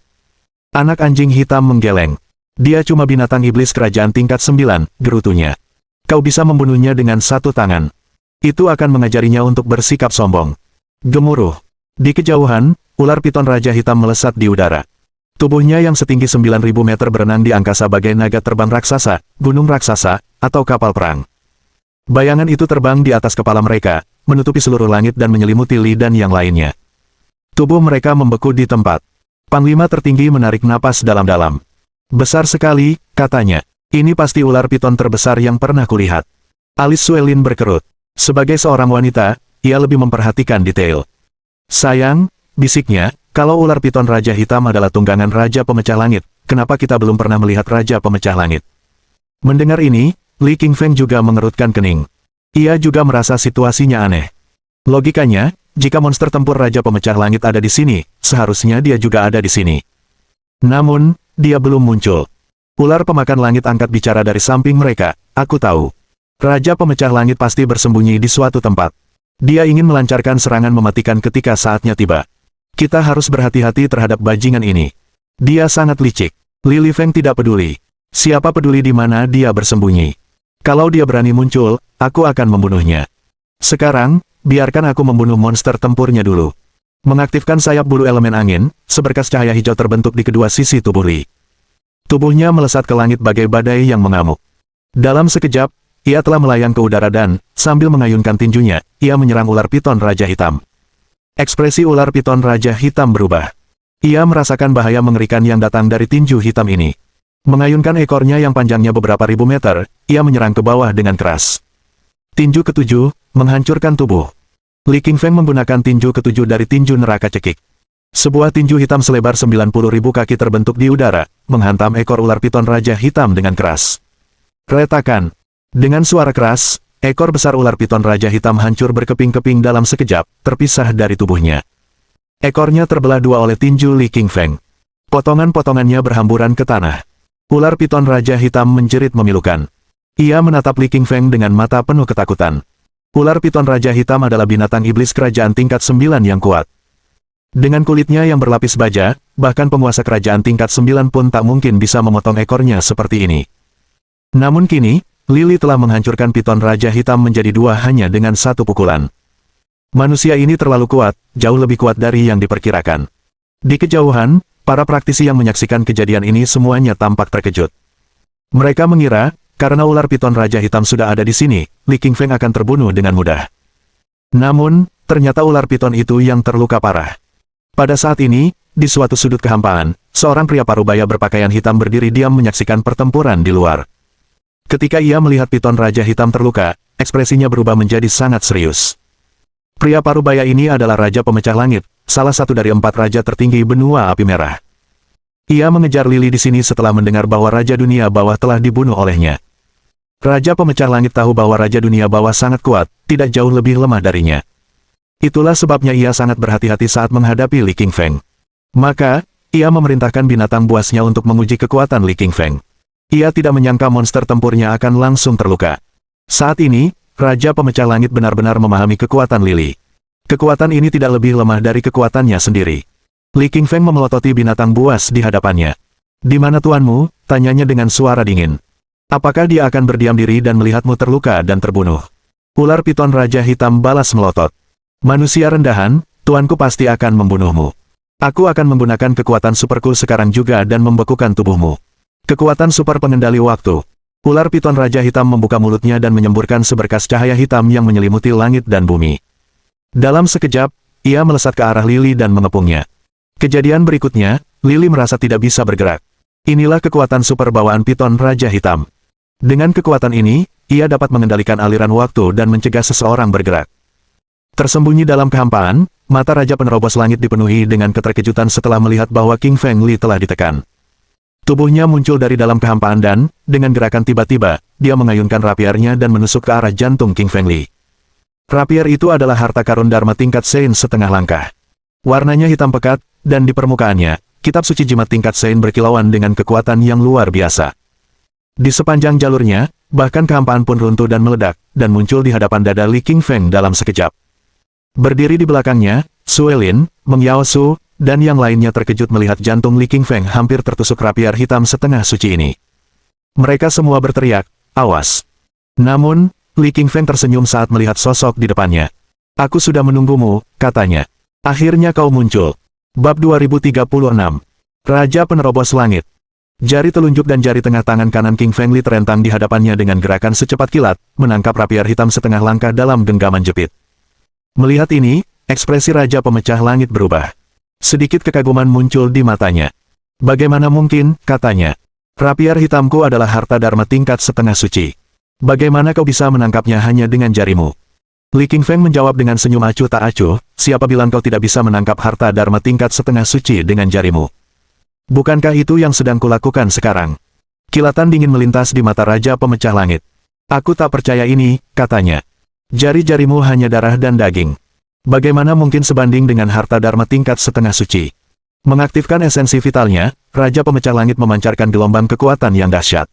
Anak anjing hitam menggeleng. Dia cuma binatang iblis kerajaan tingkat 9, gerutunya. Kau bisa membunuhnya dengan 1 tangan. Itu akan mengajarinya untuk bersikap sombong. Gemuruh. Di kejauhan, ular piton Raja Hitam melesat di udara. Tubuhnya yang setinggi 9.000 meter berenang di angkasa bagai naga terbang raksasa, gunung raksasa, atau kapal perang. Bayangan itu terbang di atas kepala mereka, menutupi seluruh langit dan menyelimuti Li dan yang lainnya. Tubuh mereka membeku di tempat. Panglima tertinggi menarik napas dalam-dalam. Besar sekali, katanya. Ini pasti ular piton terbesar yang pernah kulihat. Alis Suelin berkerut. Sebagai seorang wanita, ia lebih memperhatikan detail. Sayang, bisiknya, kalau ular piton Raja Hitam adalah tunggangan Raja Pemecah Langit, kenapa kita belum pernah melihat Raja Pemecah Langit? Mendengar ini, Li Qingfeng juga mengerutkan kening. Ia juga merasa situasinya aneh. Logikanya, jika monster tempur Raja Pemecah Langit ada di sini, seharusnya dia juga ada di sini. Namun, dia belum muncul. Ular pemakan langit angkat bicara dari samping mereka, aku tahu. Raja Pemecah Langit pasti bersembunyi di suatu tempat. Dia ingin melancarkan serangan mematikan ketika saatnya tiba. Kita harus berhati-hati terhadap bajingan ini. Dia sangat licik. Li Lifeng tidak peduli. Siapa peduli di mana dia bersembunyi. Kalau dia berani muncul, aku akan membunuhnya. Sekarang, biarkan aku membunuh monster tempurnya dulu. Mengaktifkan sayap bulu elemen angin, seberkas cahaya hijau terbentuk di kedua sisi tubuh Li. Tubuhnya melesat ke langit bagai badai yang mengamuk. Dalam sekejap, ia telah melayang ke udara dan, sambil mengayunkan tinjunya, ia menyerang ular piton Raja Hitam. Ekspresi ular piton Raja Hitam berubah. Ia merasakan bahaya mengerikan yang datang dari tinju hitam ini. Mengayunkan ekornya yang panjangnya beberapa ribu meter, ia menyerang ke bawah dengan keras. Tinju ketujuh, menghancurkan tubuh. Li Qingfeng menggunakan tinju ketujuh dari tinju neraka cekik. Sebuah tinju hitam selebar 90.000 kaki terbentuk di udara, menghantam ekor ular piton Raja Hitam dengan keras. Retakan. Dengan suara keras, ekor besar ular piton Raja Hitam hancur berkeping-keping dalam sekejap, terpisah dari tubuhnya. Ekornya terbelah dua oleh tinju Li Qingfeng. Potongan-potongannya berhamburan ke tanah. Ular piton Raja Hitam menjerit memilukan. Ia menatap Li Qingfeng dengan mata penuh ketakutan. Ular piton Raja Hitam adalah binatang iblis kerajaan tingkat 9 yang kuat. Dengan kulitnya yang berlapis baja, bahkan penguasa kerajaan tingkat 9 pun tak mungkin bisa memotong ekornya seperti ini. Namun kini, Lili telah menghancurkan piton Raja Hitam menjadi dua hanya dengan satu pukulan. Manusia ini terlalu kuat, jauh lebih kuat dari yang diperkirakan. Di kejauhan, para praktisi yang menyaksikan kejadian ini semuanya tampak terkejut. Mereka mengira, karena ular piton Raja Hitam sudah ada di sini, Li Qingfeng akan terbunuh dengan mudah. Namun, ternyata ular piton itu yang terluka parah. Pada saat ini, di suatu sudut kehampaan, seorang pria parubaya berpakaian hitam berdiri diam menyaksikan pertempuran di luar. Ketika ia melihat piton Raja Hitam terluka, ekspresinya berubah menjadi sangat serius. Pria parubaya ini adalah Raja Pemecah Langit, salah satu dari 4 raja tertinggi benua api merah. Ia mengejar Lili di sini setelah mendengar bahwa Raja Dunia Bawah telah dibunuh olehnya. Raja Pemecah Langit tahu bahwa Raja Dunia Bawah sangat kuat, tidak jauh lebih lemah darinya. Itulah sebabnya ia sangat berhati-hati saat menghadapi Li Qingfeng. Maka, ia memerintahkan binatang buasnya untuk menguji kekuatan Li Qingfeng. Ia tidak menyangka monster tempurnya akan langsung terluka. Saat ini, Raja Pemecah Langit benar-benar memahami kekuatan Lili. Kekuatan ini tidak lebih lemah dari kekuatannya sendiri. Li Qingfeng memelototi binatang buas di hadapannya. "Di mana tuanmu?" tanyanya dengan suara dingin. "Apakah dia akan berdiam diri dan melihatmu terluka dan terbunuh?" Ular piton Raja Hitam balas melotot. "Manusia rendahan, tuanku pasti akan membunuhmu. Aku akan menggunakan kekuatan superku sekarang juga dan membekukan tubuhmu. Kekuatan super pengendali waktu." Ular piton Raja Hitam membuka mulutnya dan menyemburkan seberkas cahaya hitam yang menyelimuti langit dan bumi. Dalam sekejap, ia melesat ke arah Lili dan mengepungnya. Kejadian berikutnya, Lili merasa tidak bisa bergerak. Inilah kekuatan super bawaan piton Raja Hitam. Dengan kekuatan ini, ia dapat mengendalikan aliran waktu dan mencegah seseorang bergerak. Tersembunyi dalam kehampaan, mata Raja Penerobos Langit dipenuhi dengan keterkejutan setelah melihat bahwa Qingfeng Li telah ditekan. Tubuhnya muncul dari dalam kehampaan dan, dengan gerakan tiba-tiba, dia mengayunkan rapiarnya dan menusuk ke arah jantung Qingfeng Li. Rapiar itu adalah harta karun Dharma tingkat Sein setengah langkah. Warnanya hitam pekat, dan di permukaannya, kitab suci jimat tingkat Sein berkilauan dengan kekuatan yang luar biasa. Di sepanjang jalurnya, bahkan kehampaan pun runtuh dan meledak, dan muncul di hadapan dada Li Qingfeng dalam sekejap. Berdiri di belakangnya, Suelin, Meng Yao Su, dan yang lainnya terkejut melihat jantung Li Qingfeng hampir tertusuk rapiar hitam setengah suci ini. Mereka semua berteriak, "Awas!" Namun, Li Qingfeng tersenyum saat melihat sosok di depannya. "Aku sudah menunggumu," katanya. "Akhirnya kau muncul." Bab 2036. Raja Penerobos Langit. Jari telunjuk dan jari tengah tangan kanan Qingfeng Li terentang di hadapannya dengan gerakan secepat kilat, menangkap rapiar hitam setengah langkah dalam genggaman jepit. Melihat ini, ekspresi Raja Pemecah Langit berubah. Sedikit kekaguman muncul di matanya. "Bagaimana mungkin," katanya. "Rapiar hitamku adalah harta Dharma tingkat setengah suci. Bagaimana kau bisa menangkapnya hanya dengan jarimu?" Li Qingfeng menjawab dengan senyum acuh tak acuh, "Siapa bilang kau tidak bisa menangkap harta Dharma tingkat setengah suci dengan jarimu? Bukankah itu yang sedang kulakukan sekarang?" Kilatan dingin melintas di mata Raja Pemecah Langit. "Aku tak percaya ini," katanya. "Jari-jarimu hanya darah dan daging. Bagaimana mungkin sebanding dengan harta Dharma tingkat setengah suci?" Mengaktifkan esensi vitalnya, Raja Pemecah Langit memancarkan gelombang kekuatan yang dahsyat.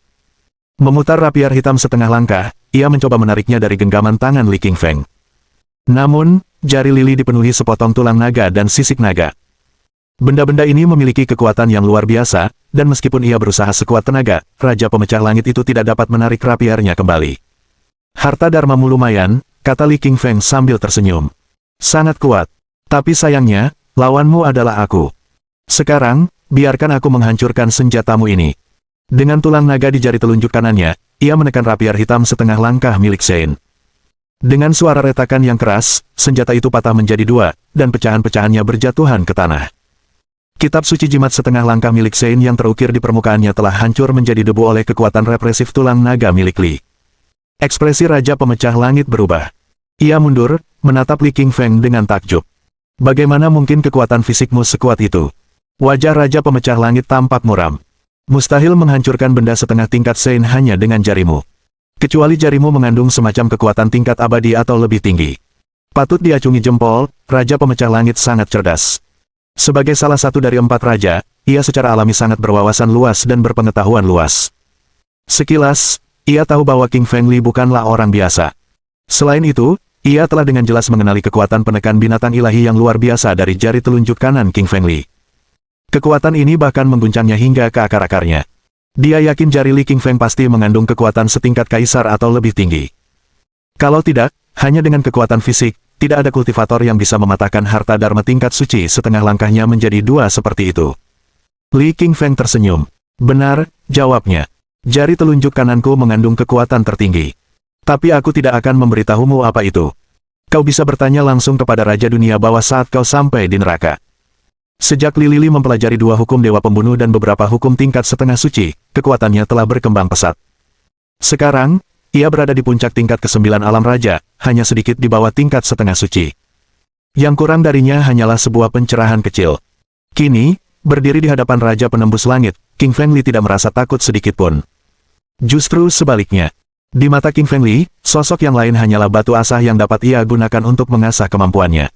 Memutar rapiar hitam setengah langkah, ia mencoba menariknya dari genggaman tangan Li Qingfeng. Namun, jari Lili dipenuhi sepotong tulang naga dan sisik naga. Benda-benda ini memiliki kekuatan yang luar biasa, dan meskipun ia berusaha sekuat tenaga, Raja Pemecah Langit itu tidak dapat menarik rapiarnya kembali. "Harta Dharmamu lumayan," kata Li Qingfeng sambil tersenyum. "Sangat kuat. Tapi sayangnya, lawanmu adalah aku. Sekarang, biarkan aku menghancurkan senjatamu ini." Dengan tulang naga di jari telunjuk kanannya, ia menekan rapiar hitam setengah langkah milik Sein. Dengan suara retakan yang keras, senjata itu patah menjadi dua, dan pecahan-pecahannya berjatuhan ke tanah. Kitab suci jimat setengah langkah milik Sein yang terukir di permukaannya telah hancur menjadi debu oleh kekuatan represif tulang naga milik Li. Ekspresi Raja Pemecah Langit berubah. Ia mundur, menatap Li Qingfeng dengan takjub. Bagaimana mungkin kekuatan fisikmu sekuat itu? Wajah Raja Pemecah Langit tampak muram. Mustahil menghancurkan benda setengah tingkat Sein hanya dengan jarimu. Kecuali jarimu mengandung semacam kekuatan tingkat abadi atau lebih tinggi. Patut diacungi jempol, Raja Pemecah Langit sangat cerdas. Sebagai salah satu dari 4 raja, ia secara alami sangat berwawasan luas dan berpengetahuan luas. Sekilas, ia tahu bahwa King Fengli bukanlah orang biasa. Selain itu, ia telah dengan jelas mengenali kekuatan penekan binatang ilahi yang luar biasa dari jari telunjuk kanan King Fengli. Kekuatan ini bahkan mengguncangnya hingga ke akar-akarnya. Dia yakin jari Li King Feng pasti mengandung kekuatan setingkat kaisar atau lebih tinggi. Kalau tidak, hanya dengan kekuatan fisik, tidak ada kultivator yang bisa mematahkan harta dharma tingkat suci setengah langkahnya menjadi 2 seperti itu. Li King Feng tersenyum. Benar, jawabnya. Jari telunjuk kananku mengandung kekuatan tertinggi. Tapi aku tidak akan memberitahumu apa itu. Kau bisa bertanya langsung kepada Raja Dunia Bawah saat kau sampai di neraka. Sejak Li Li mempelajari 2 hukum Dewa Pembunuh dan beberapa hukum tingkat setengah suci, kekuatannya telah berkembang pesat. Sekarang, ia berada di puncak tingkat ke-9 alam raja, hanya sedikit di bawah tingkat setengah suci. Yang kurang darinya hanyalah sebuah pencerahan kecil. Kini, berdiri di hadapan Raja Penembus Langit, King Fengli tidak merasa takut sedikitpun. Justru sebaliknya. Di mata King Fengli, sosok yang lain hanyalah batu asah yang dapat ia gunakan untuk mengasah kemampuannya.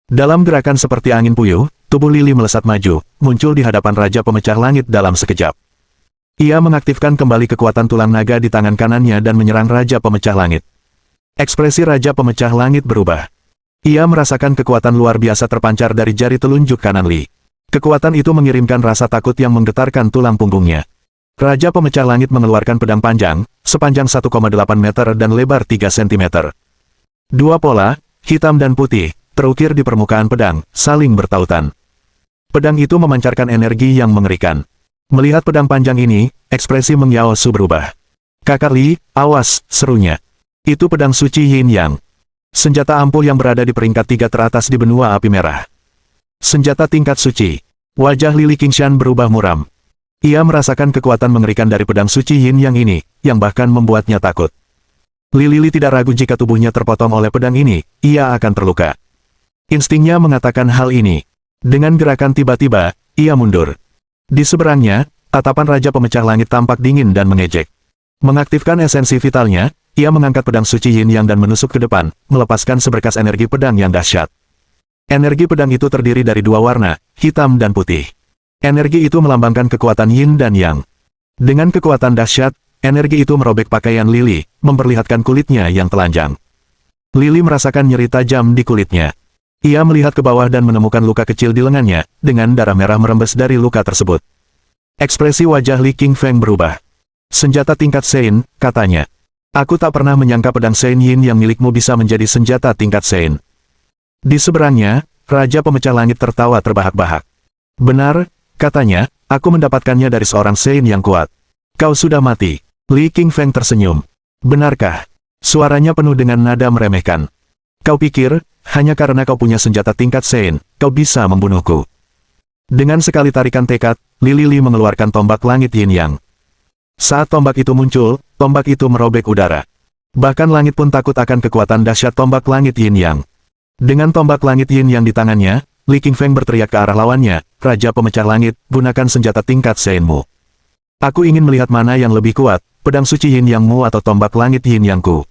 Dalam gerakan seperti angin puyuh, tubuh Lili melesat maju, muncul di hadapan Raja Pemecah Langit dalam sekejap. Ia mengaktifkan kembali kekuatan tulang naga di tangan kanannya dan menyerang Raja Pemecah Langit. Ekspresi Raja Pemecah Langit berubah. Ia merasakan kekuatan luar biasa terpancar dari jari telunjuk kanan Li. Kekuatan itu mengirimkan rasa takut yang menggetarkan tulang punggungnya. Raja Pemecah Langit mengeluarkan pedang panjang, sepanjang 1,8 meter dan lebar 3 cm. 2 pola, hitam dan putih, terukir di permukaan pedang, saling bertautan. Pedang itu memancarkan energi yang mengerikan. Melihat pedang panjang ini, ekspresi Meng Yao Su berubah. "Kakak Li, awas," serunya. "Itu pedang suci Yin Yang. Senjata ampul yang berada di peringkat 3 teratas di benua api merah. Senjata tingkat suci." Wajah Li Qingshan berubah muram. Ia merasakan kekuatan mengerikan dari pedang suci Yin Yang ini, yang bahkan membuatnya takut. Li tidak ragu jika tubuhnya terpotong oleh pedang ini, ia akan terluka. Instingnya mengatakan hal ini. Dengan gerakan tiba-tiba, ia mundur. Di seberangnya, tatapan Raja Pemecah Langit tampak dingin dan mengejek. Mengaktifkan esensi vitalnya, ia mengangkat pedang suci Yin Yang dan menusuk ke depan, melepaskan seberkas energi pedang yang dahsyat. Energi pedang itu terdiri dari 2 warna, hitam dan putih. Energi itu melambangkan kekuatan Yin dan Yang. Dengan kekuatan dahsyat, energi itu merobek pakaian Lili, memperlihatkan kulitnya yang telanjang. Lili merasakan nyeri tajam di kulitnya. Ia melihat ke bawah dan menemukan luka kecil di lengannya, dengan darah merah merembes dari luka tersebut. Ekspresi wajah Li King Feng berubah. "Senjata tingkat Sein," katanya. "Aku tak pernah menyangka pedang Sein Yin yang milikmu bisa menjadi senjata tingkat Sein." Di seberangnya, Raja Pemecah Langit tertawa terbahak-bahak. "Benar," katanya, "aku mendapatkannya dari seorang Sein yang kuat." "Kau sudah mati." Li King Feng tersenyum. "Benarkah?" Suaranya penuh dengan nada meremehkan. "Kau pikir, hanya karena kau punya senjata tingkat Sein, kau bisa membunuhku?" Dengan sekali tarikan tekad, Li mengeluarkan tombak langit Yin Yang. Saat tombak itu muncul, tombak itu merobek udara. Bahkan langit pun takut akan kekuatan dahsyat tombak langit Yin Yang. Dengan tombak langit Yin Yang di tangannya, Li King Feng berteriak ke arah lawannya, "Raja Pemecah Langit, gunakan senjata tingkat Seinmu. Aku ingin melihat mana yang lebih kuat, pedang suci Yin Yangmu atau tombak langit Yin Yangku."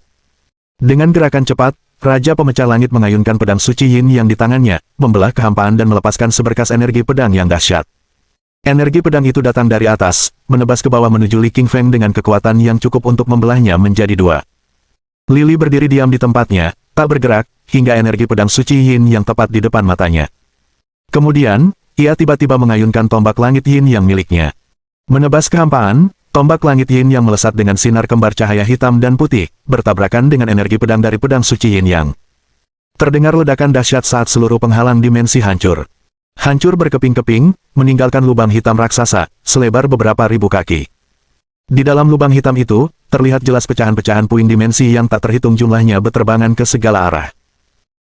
Dengan gerakan cepat, Raja Pemecah Langit mengayunkan pedang suci Yin Yang di tangannya, membelah kehampaan dan melepaskan seberkas energi pedang yang dahsyat. Energi pedang itu datang dari atas, menebas ke bawah menuju Li King Feng dengan kekuatan yang cukup untuk membelahnya menjadi 2. Lili berdiri diam di tempatnya, tak bergerak, hingga energi pedang suci Yin Yang tepat di depan matanya. Kemudian, ia tiba-tiba mengayunkan tombak langit Yin Yang miliknya. Menebas kehampaan, tombak langit Yin Yang melesat dengan sinar kembar cahaya hitam dan putih, bertabrakan dengan energi pedang dari pedang suci Yin Yang. Terdengar ledakan dahsyat saat seluruh penghalang dimensi hancur. Hancur berkeping-keping, meninggalkan lubang hitam raksasa, selebar beberapa ribu kaki. Di dalam lubang hitam itu, terlihat jelas pecahan-pecahan puing dimensi yang tak terhitung jumlahnya berterbangan ke segala arah.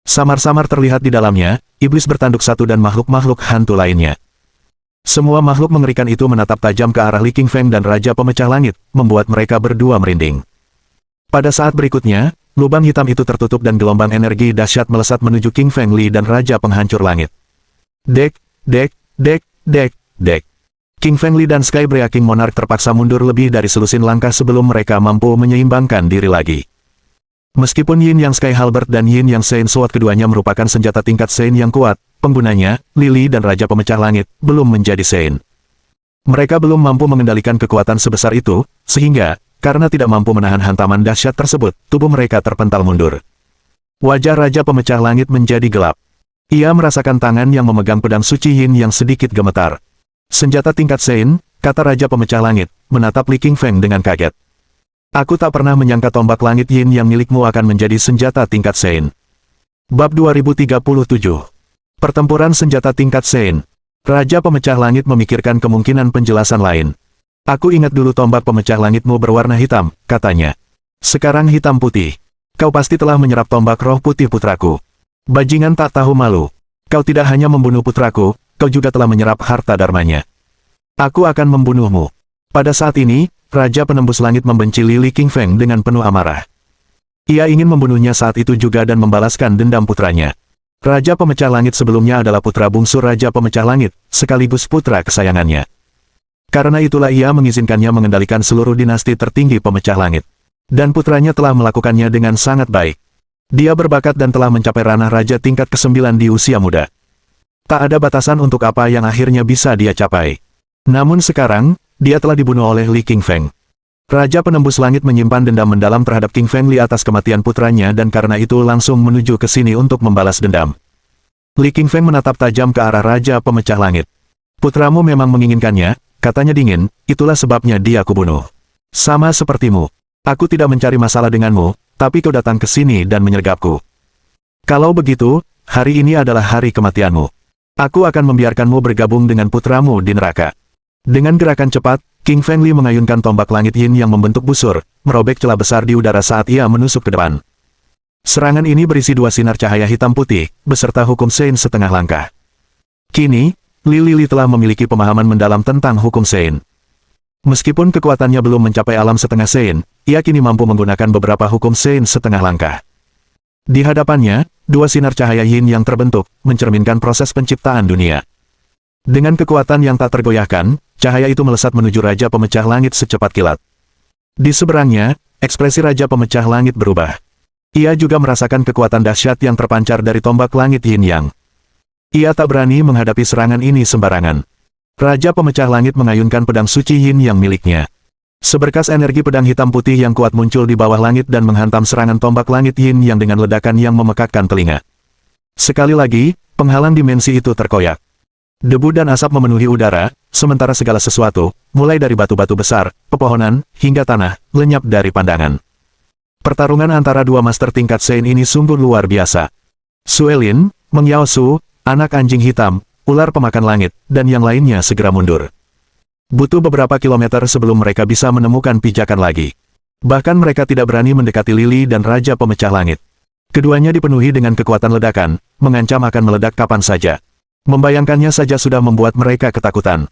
Samar-samar terlihat di dalamnya, iblis bertanduk satu dan makhluk-makhluk hantu lainnya. Semua makhluk mengerikan itu menatap tajam ke arah Li King Feng dan Raja Pemecah Langit, membuat mereka berdua merinding. Pada saat berikutnya, lubang hitam itu tertutup dan gelombang energi dahsyat melesat menuju King Feng Li dan Raja Penghancur Langit. Dek, dek, dek, dek, dek. King Feng Li dan Sky King Monarch terpaksa mundur lebih dari selusin langkah sebelum mereka mampu menyeimbangkan diri lagi. Meskipun Yin Yang Sky Halberd dan Yin Yang Sein Sword keduanya merupakan senjata tingkat Sein yang kuat, penggunanya, Lily dan Raja Pemecah Langit, belum menjadi Sein. Mereka belum mampu mengendalikan kekuatan sebesar itu, sehingga, karena tidak mampu menahan hantaman dahsyat tersebut, tubuh mereka terpental mundur. Wajah Raja Pemecah Langit menjadi gelap. Ia merasakan tangan yang memegang pedang suci Yin yang sedikit gemetar. Senjata tingkat Sein, kata Raja Pemecah Langit, menatap Li Qingfeng dengan kaget. Aku tak pernah menyangka tombak langit Yin yang milikmu akan menjadi senjata tingkat Sein. Bab 2037. Pertempuran senjata tingkat Sein. Raja Pemecah Langit memikirkan kemungkinan penjelasan lain. Aku ingat dulu tombak pemecah langitmu berwarna hitam, katanya. Sekarang hitam putih. Kau pasti telah menyerap tombak roh putih putraku. Bajingan tak tahu malu. Kau tidak hanya membunuh putraku, kau juga telah menyerap harta dharmanya. Aku akan membunuhmu. Pada saat ini, Raja Penembus Langit membenci Li Qingfeng dengan penuh amarah. Ia ingin membunuhnya saat itu juga dan membalaskan dendam putranya. Raja Pemecah Langit sebelumnya adalah putra bungsu Raja Pemecah Langit, sekaligus putra kesayangannya. Karena itulah ia mengizinkannya mengendalikan seluruh dinasti tertinggi Pemecah Langit. Dan putranya telah melakukannya dengan sangat baik. Dia berbakat dan telah mencapai ranah Raja tingkat ke-9 di usia muda. Tak ada batasan untuk apa yang akhirnya bisa dia capai. Namun sekarang, dia telah dibunuh oleh Li Qingfeng. Raja Penembus Langit menyimpan dendam mendalam terhadap King Feng Li atas kematian putranya dan karena itu langsung menuju ke sini untuk membalas dendam. Li Qingfeng menatap tajam ke arah Raja Pemecah Langit. Putramu memang menginginkannya, katanya dingin, itulah sebabnya dia kubunuh. Sama sepertimu. Aku tidak mencari masalah denganmu, tapi kau datang ke sini dan menyergapku. Kalau begitu, hari ini adalah hari kematianmu. Aku akan membiarkanmu bergabung dengan putramu di neraka. Dengan gerakan cepat, King Feng Li mengayunkan tombak langit Yin yang membentuk busur, merobek celah besar di udara saat ia menusuk ke depan. Serangan ini berisi dua sinar cahaya hitam putih, beserta hukum Sein setengah langkah. Kini, Li telah memiliki pemahaman mendalam tentang hukum Sein. Meskipun kekuatannya belum mencapai alam setengah Sein, ia kini mampu menggunakan beberapa hukum Sein setengah langkah. Di hadapannya, dua sinar cahaya Yin yang terbentuk, mencerminkan proses penciptaan dunia. Dengan kekuatan yang tak tergoyahkan, cahaya itu melesat menuju Raja Pemecah Langit secepat kilat. Di seberangnya, ekspresi Raja Pemecah Langit berubah. Ia juga merasakan kekuatan dahsyat yang terpancar dari tombak langit Yin Yang. Ia tak berani menghadapi serangan ini sembarangan. Raja Pemecah Langit mengayunkan pedang suci Yin Yang miliknya. Seberkas energi pedang hitam putih yang kuat muncul di bawah langit dan menghantam serangan tombak langit Yin Yang dengan ledakan yang memekakkan telinga. Sekali lagi, penghalang dimensi itu terkoyak. Debu dan asap memenuhi udara, sementara segala sesuatu, mulai dari batu-batu besar, pepohonan, hingga tanah, lenyap dari pandangan. Pertarungan antara dua master tingkat Sein ini sungguh luar biasa. Suelin, Meng Yao Su, anak anjing hitam, ular pemakan langit, dan yang lainnya segera mundur. Butuh beberapa kilometer sebelum mereka bisa menemukan pijakan lagi. Bahkan mereka tidak berani mendekati Lily dan Raja Pemecah Langit. Keduanya dipenuhi dengan kekuatan ledakan, mengancam akan meledak kapan saja. Membayangkannya saja sudah membuat mereka ketakutan.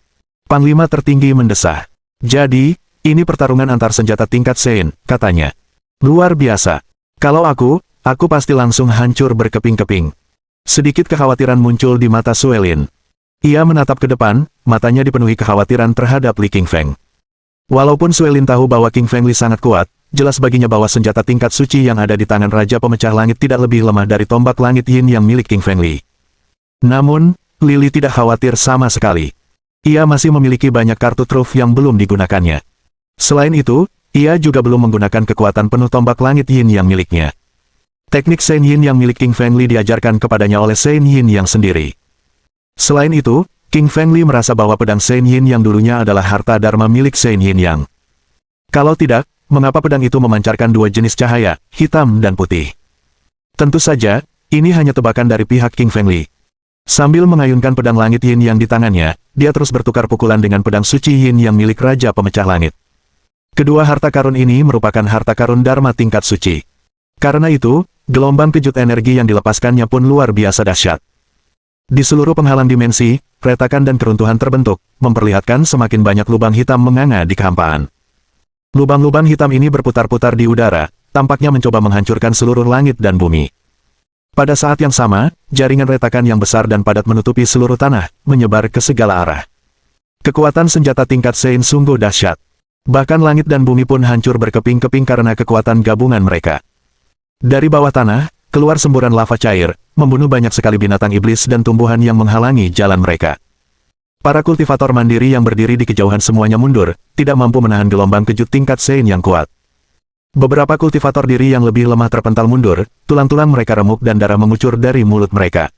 Panglima tertinggi mendesah. Jadi, ini pertarungan antar senjata tingkat Sein, katanya. Luar biasa. Kalau aku pasti langsung hancur berkeping-keping. Sedikit kekhawatiran muncul di mata Suelin. Ia menatap ke depan, matanya dipenuhi kekhawatiran terhadap Li Qingfeng. Walaupun Suelin tahu bahwa King Feng Li sangat kuat, jelas baginya bahwa senjata tingkat suci yang ada di tangan Raja Pemecah Langit tidak lebih lemah dari tombak langit Yin yang milik King Feng Li. Namun, Lily tidak khawatir sama sekali. Ia masih memiliki banyak kartu truf yang belum digunakannya. Selain itu, ia juga belum menggunakan kekuatan penuh tombak langit Yin yang miliknya. Teknik Sein Yin yang milik King Feng Li diajarkan kepadanya oleh Sein Yin yang sendiri. Selain itu, King Feng Li merasa bahwa pedang Sein Yin yang dulunya adalah harta dharma milik Sein Yin yang. Kalau tidak, mengapa pedang itu memancarkan dua jenis cahaya, hitam dan putih? Tentu saja, ini hanya tebakan dari pihak King Feng Li. Sambil mengayunkan pedang langit Yin yang di tangannya, dia terus bertukar pukulan dengan pedang suci Yin yang milik Raja Pemecah Langit. Kedua harta karun ini merupakan harta karun Dharma tingkat suci. Karena itu, gelombang kejut energi yang dilepaskannya pun luar biasa dahsyat. Di seluruh penghalang dimensi, retakan dan keruntuhan terbentuk, memperlihatkan semakin banyak lubang hitam menganga di kehampaan. Lubang-lubang hitam ini berputar-putar di udara, tampaknya mencoba menghancurkan seluruh langit dan bumi. Pada saat yang sama, jaringan retakan yang besar dan padat menutupi seluruh tanah, menyebar ke segala arah. Kekuatan senjata tingkat Sein sungguh dahsyat. Bahkan langit dan bumi pun hancur berkeping-keping karena kekuatan gabungan mereka. Dari bawah tanah, keluar semburan lava cair, membunuh banyak sekali binatang iblis dan tumbuhan yang menghalangi jalan mereka. Para kultivator mandiri yang berdiri di kejauhan semuanya mundur, tidak mampu menahan gelombang kejut tingkat Sein yang kuat. Beberapa kultivator diri yang lebih lemah terpental mundur, tulang-tulang mereka remuk dan darah mengucur dari mulut mereka.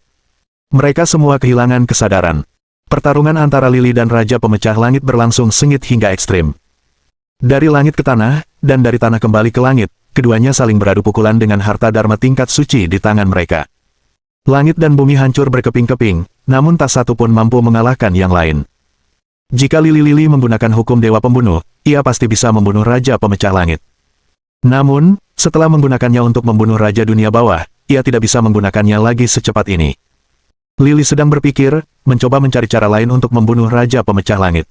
Mereka semua kehilangan kesadaran. Pertarungan antara Lili dan Raja Pemecah Langit berlangsung sengit hingga ekstrim. Dari langit ke tanah, dan dari tanah kembali ke langit, keduanya saling beradu pukulan dengan harta dharma tingkat suci di tangan mereka. Langit dan bumi hancur berkeping-keping, namun tak satu pun mampu mengalahkan yang lain. Jika Lili menggunakan hukum Dewa Pembunuh, ia pasti bisa membunuh Raja Pemecah Langit. Namun, setelah menggunakannya untuk membunuh Raja Dunia Bawah, ia tidak bisa menggunakannya lagi secepat ini. Lili sedang berpikir, mencoba mencari cara lain untuk membunuh Raja Pemecah Langit.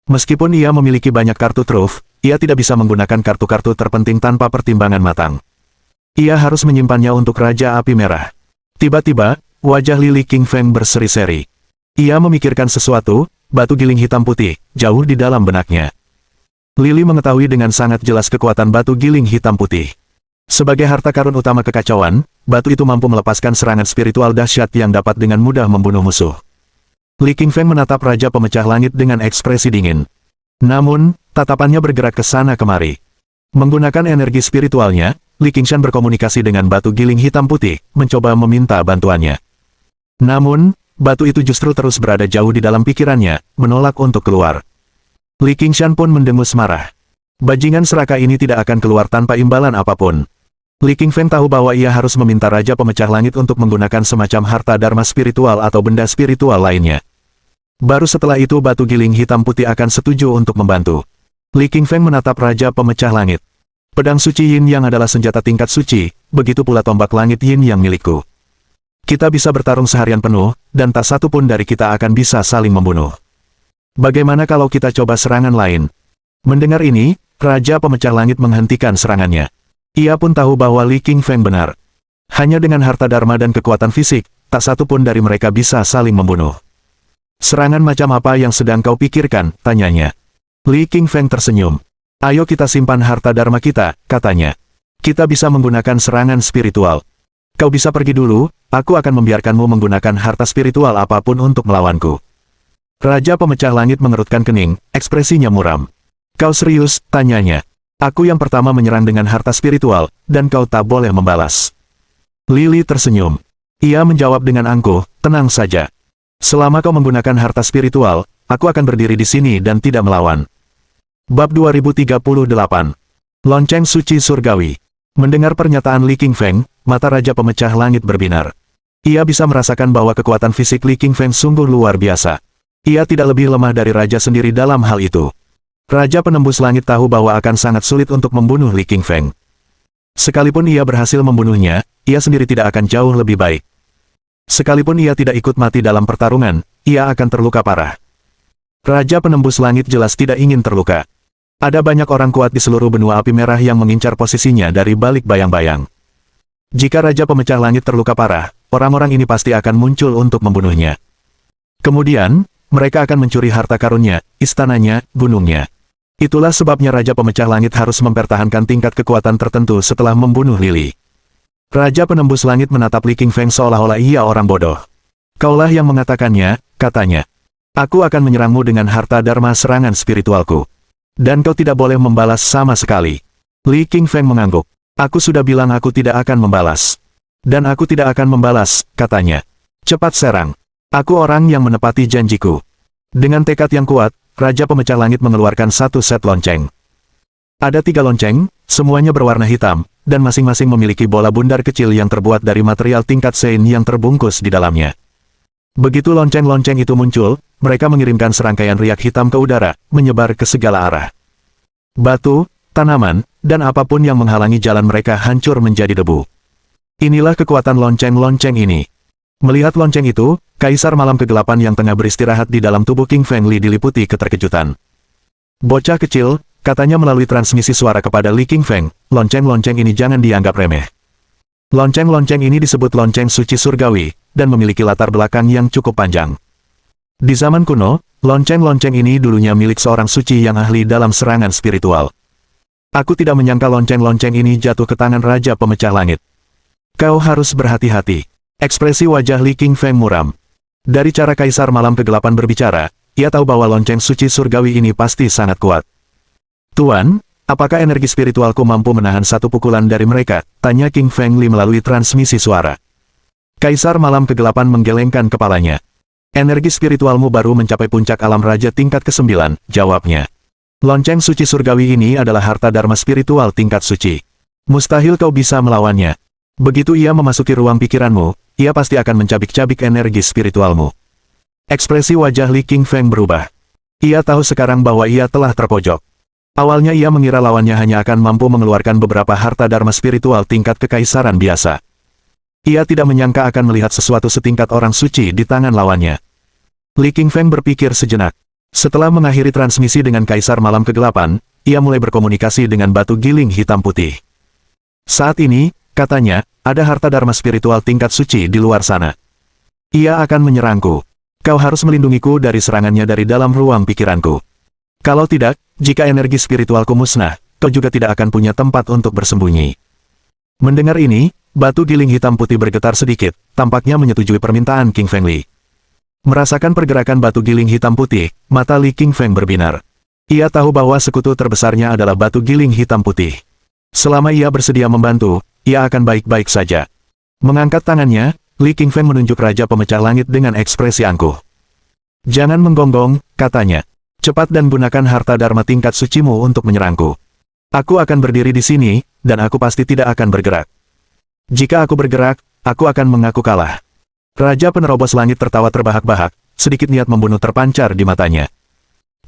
Meskipun ia memiliki banyak kartu truf, ia tidak bisa menggunakan kartu-kartu terpenting tanpa pertimbangan matang. Ia harus menyimpannya untuk Raja Api Merah. Tiba-tiba, wajah Lili King Feng berseri-seri. Ia memikirkan sesuatu, batu giling hitam putih, jauh di dalam benaknya. Lili mengetahui dengan sangat jelas kekuatan batu giling hitam putih. Sebagai harta karun utama kekacauan, batu itu mampu melepaskan serangan spiritual dahsyat yang dapat dengan mudah membunuh musuh. Li Qingfeng menatap Raja Pemecah Langit dengan ekspresi dingin. Namun, tatapannya bergerak ke sana kemari. Menggunakan energi spiritualnya, Li Qingshan berkomunikasi dengan batu giling hitam putih, mencoba meminta bantuannya. Namun, batu itu justru terus berada jauh di dalam pikirannya, menolak untuk keluar. Li Qingshan pun mendengus marah. Bajingan serakah ini tidak akan keluar tanpa imbalan apapun. Li Qingfeng tahu bahwa ia harus meminta Raja Pemecah Langit untuk menggunakan semacam harta dharma spiritual atau benda spiritual lainnya. Baru setelah itu batu giling hitam putih akan setuju untuk membantu. Li Qingfeng menatap Raja Pemecah Langit. Pedang suci Yin Yang adalah senjata tingkat suci, begitu pula tombak langit Yin Yang milikku. Kita bisa bertarung seharian penuh, dan tak satu pun dari kita akan bisa saling membunuh. Bagaimana kalau kita coba serangan lain? Mendengar ini, Raja Pemecah Langit menghentikan serangannya. Ia pun tahu bahwa Li Qingfeng benar. Hanya dengan harta dharma dan kekuatan fisik, tak satu pun dari mereka bisa saling membunuh. Serangan macam apa yang sedang kau pikirkan? Tanyanya. Li Qingfeng tersenyum. Ayo kita simpan harta dharma kita, katanya. Kita bisa menggunakan serangan spiritual. Kau bisa pergi dulu, aku akan membiarkanmu menggunakan harta spiritual apapun untuk melawanku. Raja Pemecah Langit mengerutkan kening, ekspresinya muram. Kau serius? Tanyanya. Aku yang pertama menyerang dengan harta spiritual, dan kau tak boleh membalas. Lili tersenyum. Ia menjawab dengan angkuh, tenang saja. Selama kau menggunakan harta spiritual, aku akan berdiri di sini dan tidak melawan. Bab 2038. Lonceng Suci Surgawi. Mendengar pernyataan Li Qingfeng, mata Raja Pemecah Langit berbinar. Ia bisa merasakan bahwa kekuatan fisik Li Qingfeng sungguh luar biasa. Ia tidak lebih lemah dari Raja sendiri dalam hal itu. Raja Penembus Langit tahu bahwa akan sangat sulit untuk membunuh Li Qingfeng. Sekalipun ia berhasil membunuhnya, ia sendiri tidak akan jauh lebih baik. Sekalipun ia tidak ikut mati dalam pertarungan, ia akan terluka parah. Raja Penembus Langit jelas tidak ingin terluka. Ada banyak orang kuat di seluruh benua api merah yang mengincar posisinya dari balik bayang-bayang. Jika Raja Pemecah Langit terluka parah, orang-orang ini pasti akan muncul untuk membunuhnya. Kemudian, mereka akan mencuri harta karunnya, istananya, gunungnya. Itulah sebabnya Raja Pemecah Langit harus mempertahankan tingkat kekuatan tertentu setelah membunuh Lili. Raja Penembus Langit menatap Li Qingfeng seolah-olah ia orang bodoh. Kaulah yang mengatakannya, katanya. Aku akan menyerangmu dengan harta dharma serangan spiritualku. Dan kau tidak boleh membalas sama sekali. Li Qingfeng mengangguk. Aku sudah bilang aku tidak akan membalas. Dan aku tidak akan membalas, katanya. Cepat serang. Aku orang yang menepati janjiku. Dengan tekad yang kuat, Raja Pemecah Langit mengeluarkan satu set lonceng. Ada 3 lonceng, semuanya berwarna hitam, dan masing-masing memiliki bola bundar kecil yang terbuat dari material tingkat Sein yang terbungkus di dalamnya. Begitu lonceng-lonceng itu muncul, mereka mengirimkan serangkaian riak hitam ke udara, menyebar ke segala arah. Batu, tanaman, dan apapun yang menghalangi jalan mereka hancur menjadi debu. Inilah kekuatan lonceng-lonceng ini. Melihat lonceng itu, Kaisar Malam Kegelapan yang tengah beristirahat di dalam tubuh King Feng Li diliputi keterkejutan. Bocah kecil, katanya melalui transmisi suara kepada Li Qingfeng, lonceng-lonceng ini jangan dianggap remeh. Lonceng-lonceng ini disebut lonceng suci surgawi, dan memiliki latar belakang yang cukup panjang. Di zaman kuno, lonceng-lonceng ini dulunya milik seorang suci yang ahli dalam serangan spiritual. Aku tidak menyangka lonceng-lonceng ini jatuh ke tangan Raja Pemecah Langit. Kau harus berhati-hati. Ekspresi wajah Li Qingfeng muram. Dari cara Kaisar Malam Kegelapan berbicara, ia tahu bahwa lonceng suci surgawi ini pasti sangat kuat. Tuan, apakah energi spiritualku mampu menahan satu pukulan dari mereka? Tanya King Feng Li melalui transmisi suara. Kaisar Malam Kegelapan menggelengkan kepalanya. Energi spiritualmu baru mencapai puncak alam raja tingkat ke-9, jawabnya. Lonceng suci surgawi ini adalah harta dharma spiritual tingkat suci. Mustahil kau bisa melawannya. Begitu ia memasuki ruang pikiranmu, ia pasti akan mencabik-cabik energi spiritualmu. Ekspresi wajah Li Qingfeng berubah. Ia tahu sekarang bahwa ia telah terpojok. Awalnya ia mengira lawannya hanya akan mampu mengeluarkan beberapa harta dharma spiritual tingkat kekaisaran biasa. Ia tidak menyangka akan melihat sesuatu setingkat orang suci di tangan lawannya. Li Qingfeng berpikir sejenak. Setelah mengakhiri transmisi dengan Kaisar Malam Kegelapan, ia mulai berkomunikasi dengan batu giling hitam putih. Saat ini, katanya, ada harta dharma spiritual tingkat suci di luar sana. Ia akan menyerangku. Kau harus melindungiku dari serangannya dari dalam ruang pikiranku. Kalau tidak, jika energi spiritualku musnah, kau juga tidak akan punya tempat untuk bersembunyi. Mendengar ini, batu giling hitam putih bergetar sedikit, tampaknya menyetujui permintaan King Feng Li. Merasakan pergerakan batu giling hitam putih, mata Li Qingfeng berbinar. Ia tahu bahwa sekutu terbesarnya adalah batu giling hitam putih. Selama ia bersedia membantu, ia akan baik-baik saja. Mengangkat tangannya, Li Qingfeng menunjuk Raja Pemecah Langit dengan ekspresi angkuh. Jangan menggonggong, katanya. Cepat dan gunakan harta dharma tingkat sucimu untuk menyerangku. Aku akan berdiri di sini, dan aku pasti tidak akan bergerak. Jika aku bergerak, aku akan mengaku kalah. Raja Penerobos Langit tertawa terbahak-bahak, sedikit niat membunuh terpancar di matanya.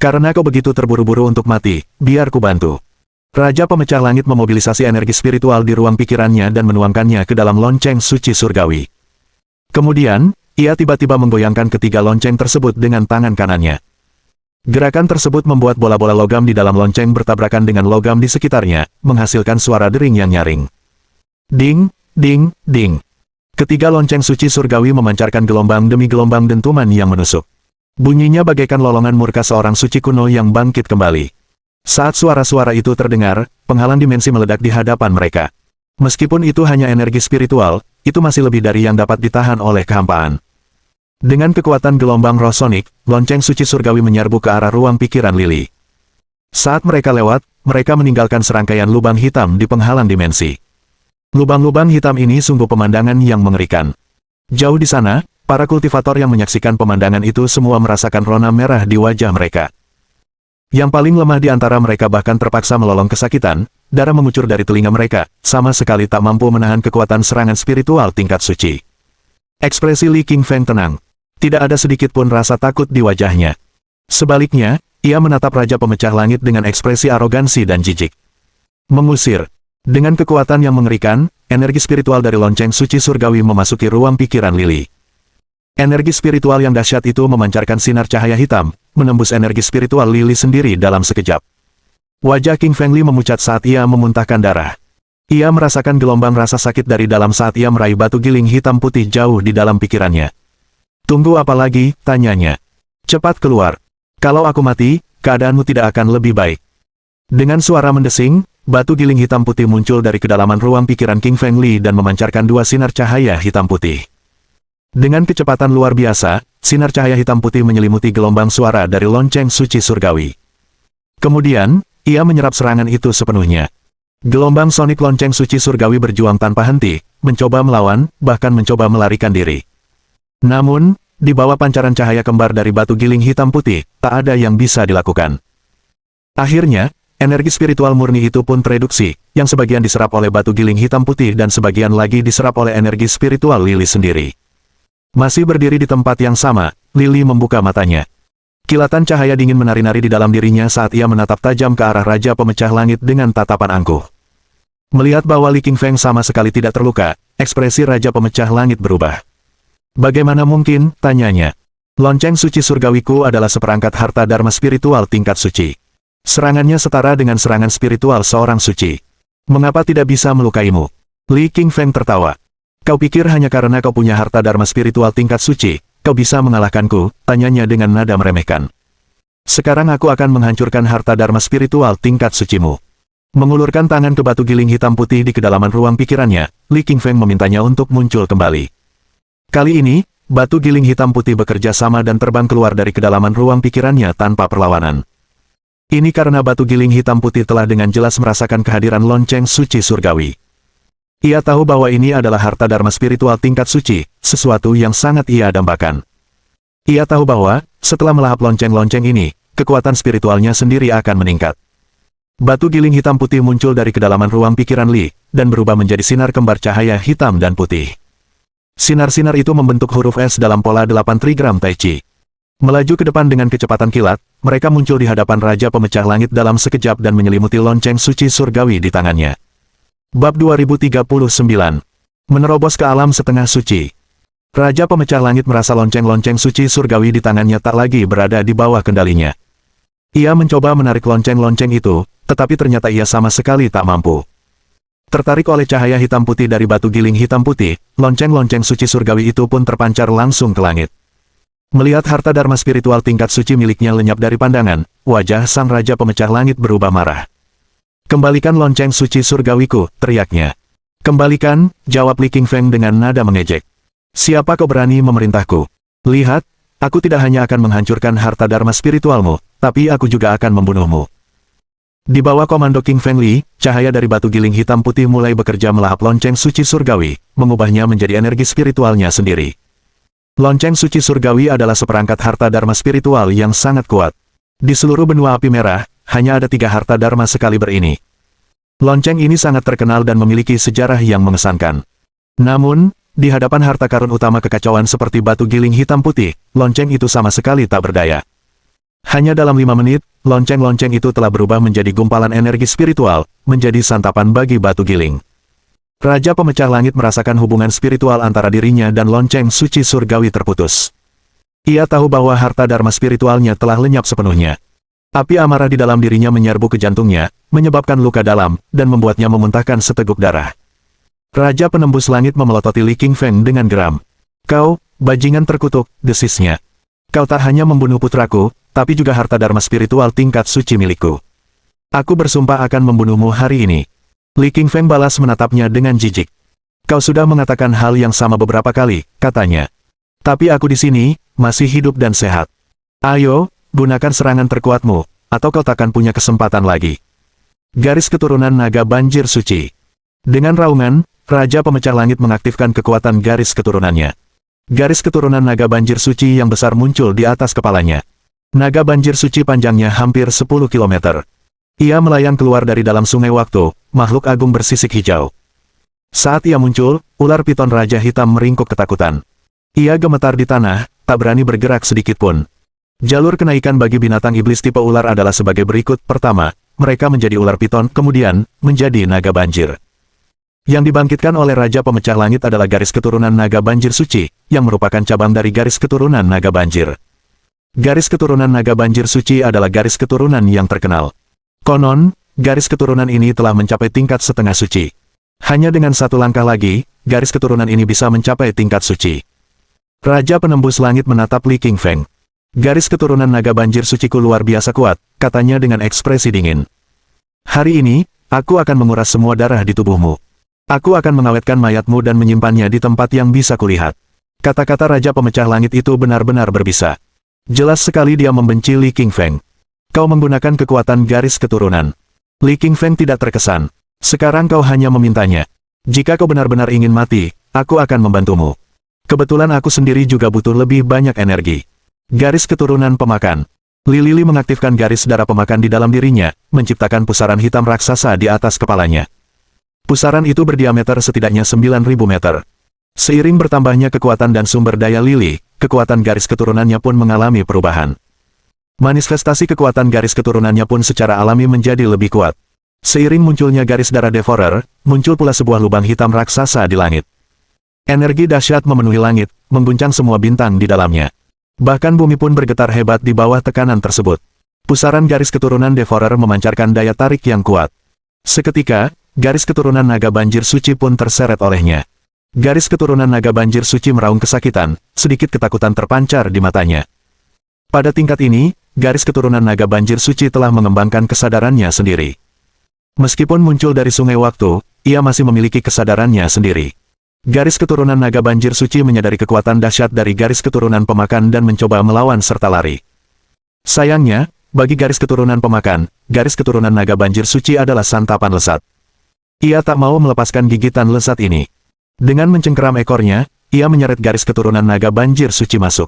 Karena kau begitu terburu-buru untuk mati, biar ku bantu. Raja Pemecah Langit memobilisasi energi spiritual di ruang pikirannya dan menuangkannya ke dalam lonceng suci surgawi. Kemudian, ia tiba-tiba menggoyangkan ketiga lonceng tersebut dengan tangan kanannya. Gerakan tersebut membuat bola-bola logam di dalam lonceng bertabrakan dengan logam di sekitarnya, menghasilkan suara dering yang nyaring. Ding, ding, ding. Ketiga lonceng suci surgawi memancarkan gelombang demi gelombang dentuman yang menusuk. Bunyinya bagaikan lolongan murka seorang suci kuno yang bangkit kembali. Saat suara-suara itu terdengar, penghalang dimensi meledak di hadapan mereka. Meskipun itu hanya energi spiritual, itu masih lebih dari yang dapat ditahan oleh kehampaan. Dengan kekuatan gelombang roh sonik, lonceng suci surgawi menyerbu ke arah ruang pikiran Lily. Saat mereka lewat, mereka meninggalkan serangkaian lubang hitam di penghalang dimensi. Lubang-lubang hitam ini sungguh pemandangan yang mengerikan. Jauh di sana, para kultivator yang menyaksikan pemandangan itu semua merasakan rona merah di wajah mereka. Yang paling lemah di antara mereka bahkan terpaksa melolong kesakitan, darah mengucur dari telinga mereka, sama sekali tak mampu menahan kekuatan serangan spiritual tingkat suci. Ekspresi Li Qingfeng tenang. Tidak ada sedikit pun rasa takut di wajahnya. Sebaliknya, ia menatap Raja Pemecah Langit dengan ekspresi arogansi dan jijik. Mengusir. Dengan kekuatan yang mengerikan, energi spiritual dari lonceng suci surgawi memasuki ruang pikiran Lily. Energi spiritual yang dahsyat itu memancarkan sinar cahaya hitam, menembus energi spiritual Lily sendiri dalam sekejap. Wajah King Feng Li memucat saat ia memuntahkan darah. Ia merasakan gelombang rasa sakit dari dalam saat ia meraih batu giling hitam putih jauh di dalam pikirannya. Tunggu apa lagi, tanyanya. Cepat keluar. Kalau aku mati, keadaanmu tidak akan lebih baik. Dengan suara mendesing, batu giling hitam putih muncul dari kedalaman ruang pikiran King Feng Li dan memancarkan dua sinar cahaya hitam putih. Dengan kecepatan luar biasa, sinar cahaya hitam putih menyelimuti gelombang suara dari lonceng suci surgawi. Kemudian, ia menyerap serangan itu sepenuhnya. Gelombang sonik lonceng suci surgawi berjuang tanpa henti, mencoba melawan, bahkan mencoba melarikan diri. Namun, di bawah pancaran cahaya kembar dari batu giling hitam putih, tak ada yang bisa dilakukan. Akhirnya, energi spiritual murni itu pun tereduksi, yang sebagian diserap oleh batu giling hitam putih dan sebagian lagi diserap oleh energi spiritual Lily sendiri. Masih berdiri di tempat yang sama, Lily membuka matanya. Kilatan cahaya dingin menari-nari di dalam dirinya saat ia menatap tajam ke arah Raja Pemecah Langit dengan tatapan angkuh. Melihat bahwa Li Qingfeng sama sekali tidak terluka, ekspresi Raja Pemecah Langit berubah. Bagaimana mungkin, tanyanya. Lonceng suci surgawiku adalah seperangkat harta dharma spiritual tingkat suci. Serangannya setara dengan serangan spiritual seorang suci. Mengapa tidak bisa melukaimu? Li Qingfeng tertawa. Kau pikir hanya karena kau punya harta dharma spiritual tingkat suci, kau bisa mengalahkanku? Tanyanya dengan nada meremehkan. Sekarang aku akan menghancurkan harta dharma spiritual tingkat sucimu. Mengulurkan tangan ke batu giling hitam putih di kedalaman ruang pikirannya, Li Qingfeng memintanya untuk muncul kembali. Kali ini, batu giling hitam putih bekerja sama dan terbang keluar dari kedalaman ruang pikirannya tanpa perlawanan. Ini karena batu giling hitam putih telah dengan jelas merasakan kehadiran lonceng suci surgawi. Ia tahu bahwa ini adalah harta dharma spiritual tingkat suci, sesuatu yang sangat ia dambakan. Ia tahu bahwa, setelah melahap lonceng-lonceng ini, kekuatan spiritualnya sendiri akan meningkat. Batu giling hitam putih muncul dari kedalaman ruang pikiran Li, dan berubah menjadi sinar kembar cahaya hitam dan putih. Sinar-sinar itu membentuk huruf S dalam pola 8 trigram Tai Chi. Melaju ke depan dengan kecepatan kilat, mereka muncul di hadapan Raja Pemecah Langit dalam sekejap dan menyelimuti lonceng suci surgawi di tangannya. Bab 2039. Menerobos ke alam setengah suci. Raja Pemecah Langit merasa lonceng-lonceng suci surgawi di tangannya tak lagi berada di bawah kendalinya. Ia mencoba menarik lonceng-lonceng itu, tetapi ternyata ia sama sekali tak mampu. Tertarik oleh cahaya hitam putih dari batu giling hitam putih, lonceng-lonceng suci surgawi itu pun terpancar langsung ke langit. Melihat harta dharma spiritual tingkat suci miliknya lenyap dari pandangan, wajah sang Raja Pemecah Langit berubah marah. "Kembalikan lonceng suci surgawiku," teriaknya. "Kembalikan," jawab Li Qingfeng dengan nada mengejek. "Siapa kau berani memerintahku? Lihat, aku tidak hanya akan menghancurkan harta dharma spiritualmu, tapi aku juga akan membunuhmu." Di bawah komando King Feng Li, cahaya dari batu giling hitam putih mulai bekerja melahap lonceng suci surgawi, mengubahnya menjadi energi spiritualnya sendiri. Lonceng suci surgawi adalah seperangkat harta dharma spiritual yang sangat kuat. Di seluruh benua api merah, hanya ada 3 harta dharma sekaliber ini. Lonceng ini sangat terkenal dan memiliki sejarah yang mengesankan. Namun, di hadapan harta karun utama kekacauan seperti batu giling hitam putih, lonceng itu sama sekali tak berdaya. Hanya dalam 5 menit, lonceng-lonceng itu telah berubah menjadi gumpalan energi spiritual, menjadi santapan bagi batu giling. Raja Pemecah Langit merasakan hubungan spiritual antara dirinya dan lonceng suci surgawi terputus. Ia tahu bahwa harta dharma spiritualnya telah lenyap sepenuhnya. Api amarah di dalam dirinya menyerbu ke jantungnya, menyebabkan luka dalam, dan membuatnya memuntahkan seteguk darah. Raja Penembus Langit memelototi Li Qingfeng dengan geram. "Kau, bajingan terkutuk," desisnya. "Kau tak hanya membunuh putraku, tapi juga harta dharma spiritual tingkat suci milikku. Aku bersumpah akan membunuhmu hari ini." Li Qingfeng balas menatapnya dengan jijik. "Kau sudah mengatakan hal yang sama beberapa kali," katanya. "Tapi aku di sini, masih hidup dan sehat. Ayo, gunakan serangan terkuatmu, atau kau takkan punya kesempatan lagi." Garis keturunan naga banjir suci. Dengan raungan, Raja Pemecah Langit mengaktifkan kekuatan garis keturunannya. Garis keturunan naga banjir suci yang besar muncul di atas kepalanya. Naga banjir suci panjangnya hampir 10 km. Ia melayang keluar dari dalam sungai waktu, makhluk agung bersisik hijau. Saat ia muncul, ular piton Raja Hitam meringkuk ketakutan. Ia gemetar di tanah, tak berani bergerak sedikit pun. Jalur kenaikan bagi binatang iblis tipe ular adalah sebagai berikut. Pertama, mereka menjadi ular piton, kemudian, menjadi naga banjir. Yang dibangkitkan oleh Raja Pemecah Langit adalah garis keturunan naga banjir suci, yang merupakan cabang dari garis keturunan naga banjir. Garis keturunan naga banjir suci adalah garis keturunan yang terkenal. Konon, garis keturunan ini telah mencapai tingkat setengah suci. Hanya dengan satu langkah lagi, garis keturunan ini bisa mencapai tingkat suci. Raja Penembus Langit menatap Li Qingfeng. "Garis keturunan naga banjir suciku luar biasa kuat," katanya dengan ekspresi dingin. "Hari ini, aku akan menguras semua darah di tubuhmu. Aku akan mengawetkan mayatmu dan menyimpannya di tempat yang bisa kulihat." Kata-kata Raja Pemecah Langit itu benar-benar berbisa. Jelas sekali dia membenci Li Qingfeng. "Kau menggunakan kekuatan garis keturunan." Li Qingfeng tidak terkesan. "Sekarang kau hanya memintanya. Jika kau benar-benar ingin mati, aku akan membantumu. Kebetulan aku sendiri juga butuh lebih banyak energi." Garis keturunan pemakan. Li Lili mengaktifkan garis darah pemakan di dalam dirinya, menciptakan pusaran hitam raksasa di atas kepalanya. Pusaran itu berdiameter setidaknya 9.000 meter. Seiring bertambahnya kekuatan dan sumber daya Lili, kekuatan garis keturunannya pun mengalami perubahan. Manifestasi kekuatan garis keturunannya pun secara alami menjadi lebih kuat. Seiring munculnya garis darah Devourer, muncul pula sebuah lubang hitam raksasa di langit. Energi dahsyat memenuhi langit, mengguncang semua bintang di dalamnya. Bahkan bumi pun bergetar hebat di bawah tekanan tersebut. Pusaran garis keturunan Devourer memancarkan daya tarik yang kuat. Seketika, garis keturunan naga banjir suci pun terseret olehnya. Garis keturunan naga banjir suci meraung kesakitan, sedikit ketakutan terpancar di matanya. Pada tingkat ini, garis keturunan naga banjir suci telah mengembangkan kesadarannya sendiri. Meskipun muncul dari sungai waktu, ia masih memiliki kesadarannya sendiri. Garis keturunan naga banjir suci menyadari kekuatan dahsyat dari garis keturunan pemakan dan mencoba melawan serta lari. Sayangnya, bagi garis keturunan pemakan, garis keturunan naga banjir suci adalah santapan lesat. Ia tak mau melepaskan gigitan lesat ini. Dengan mencengkeram ekornya, ia menyeret garis keturunan naga banjir suci masuk.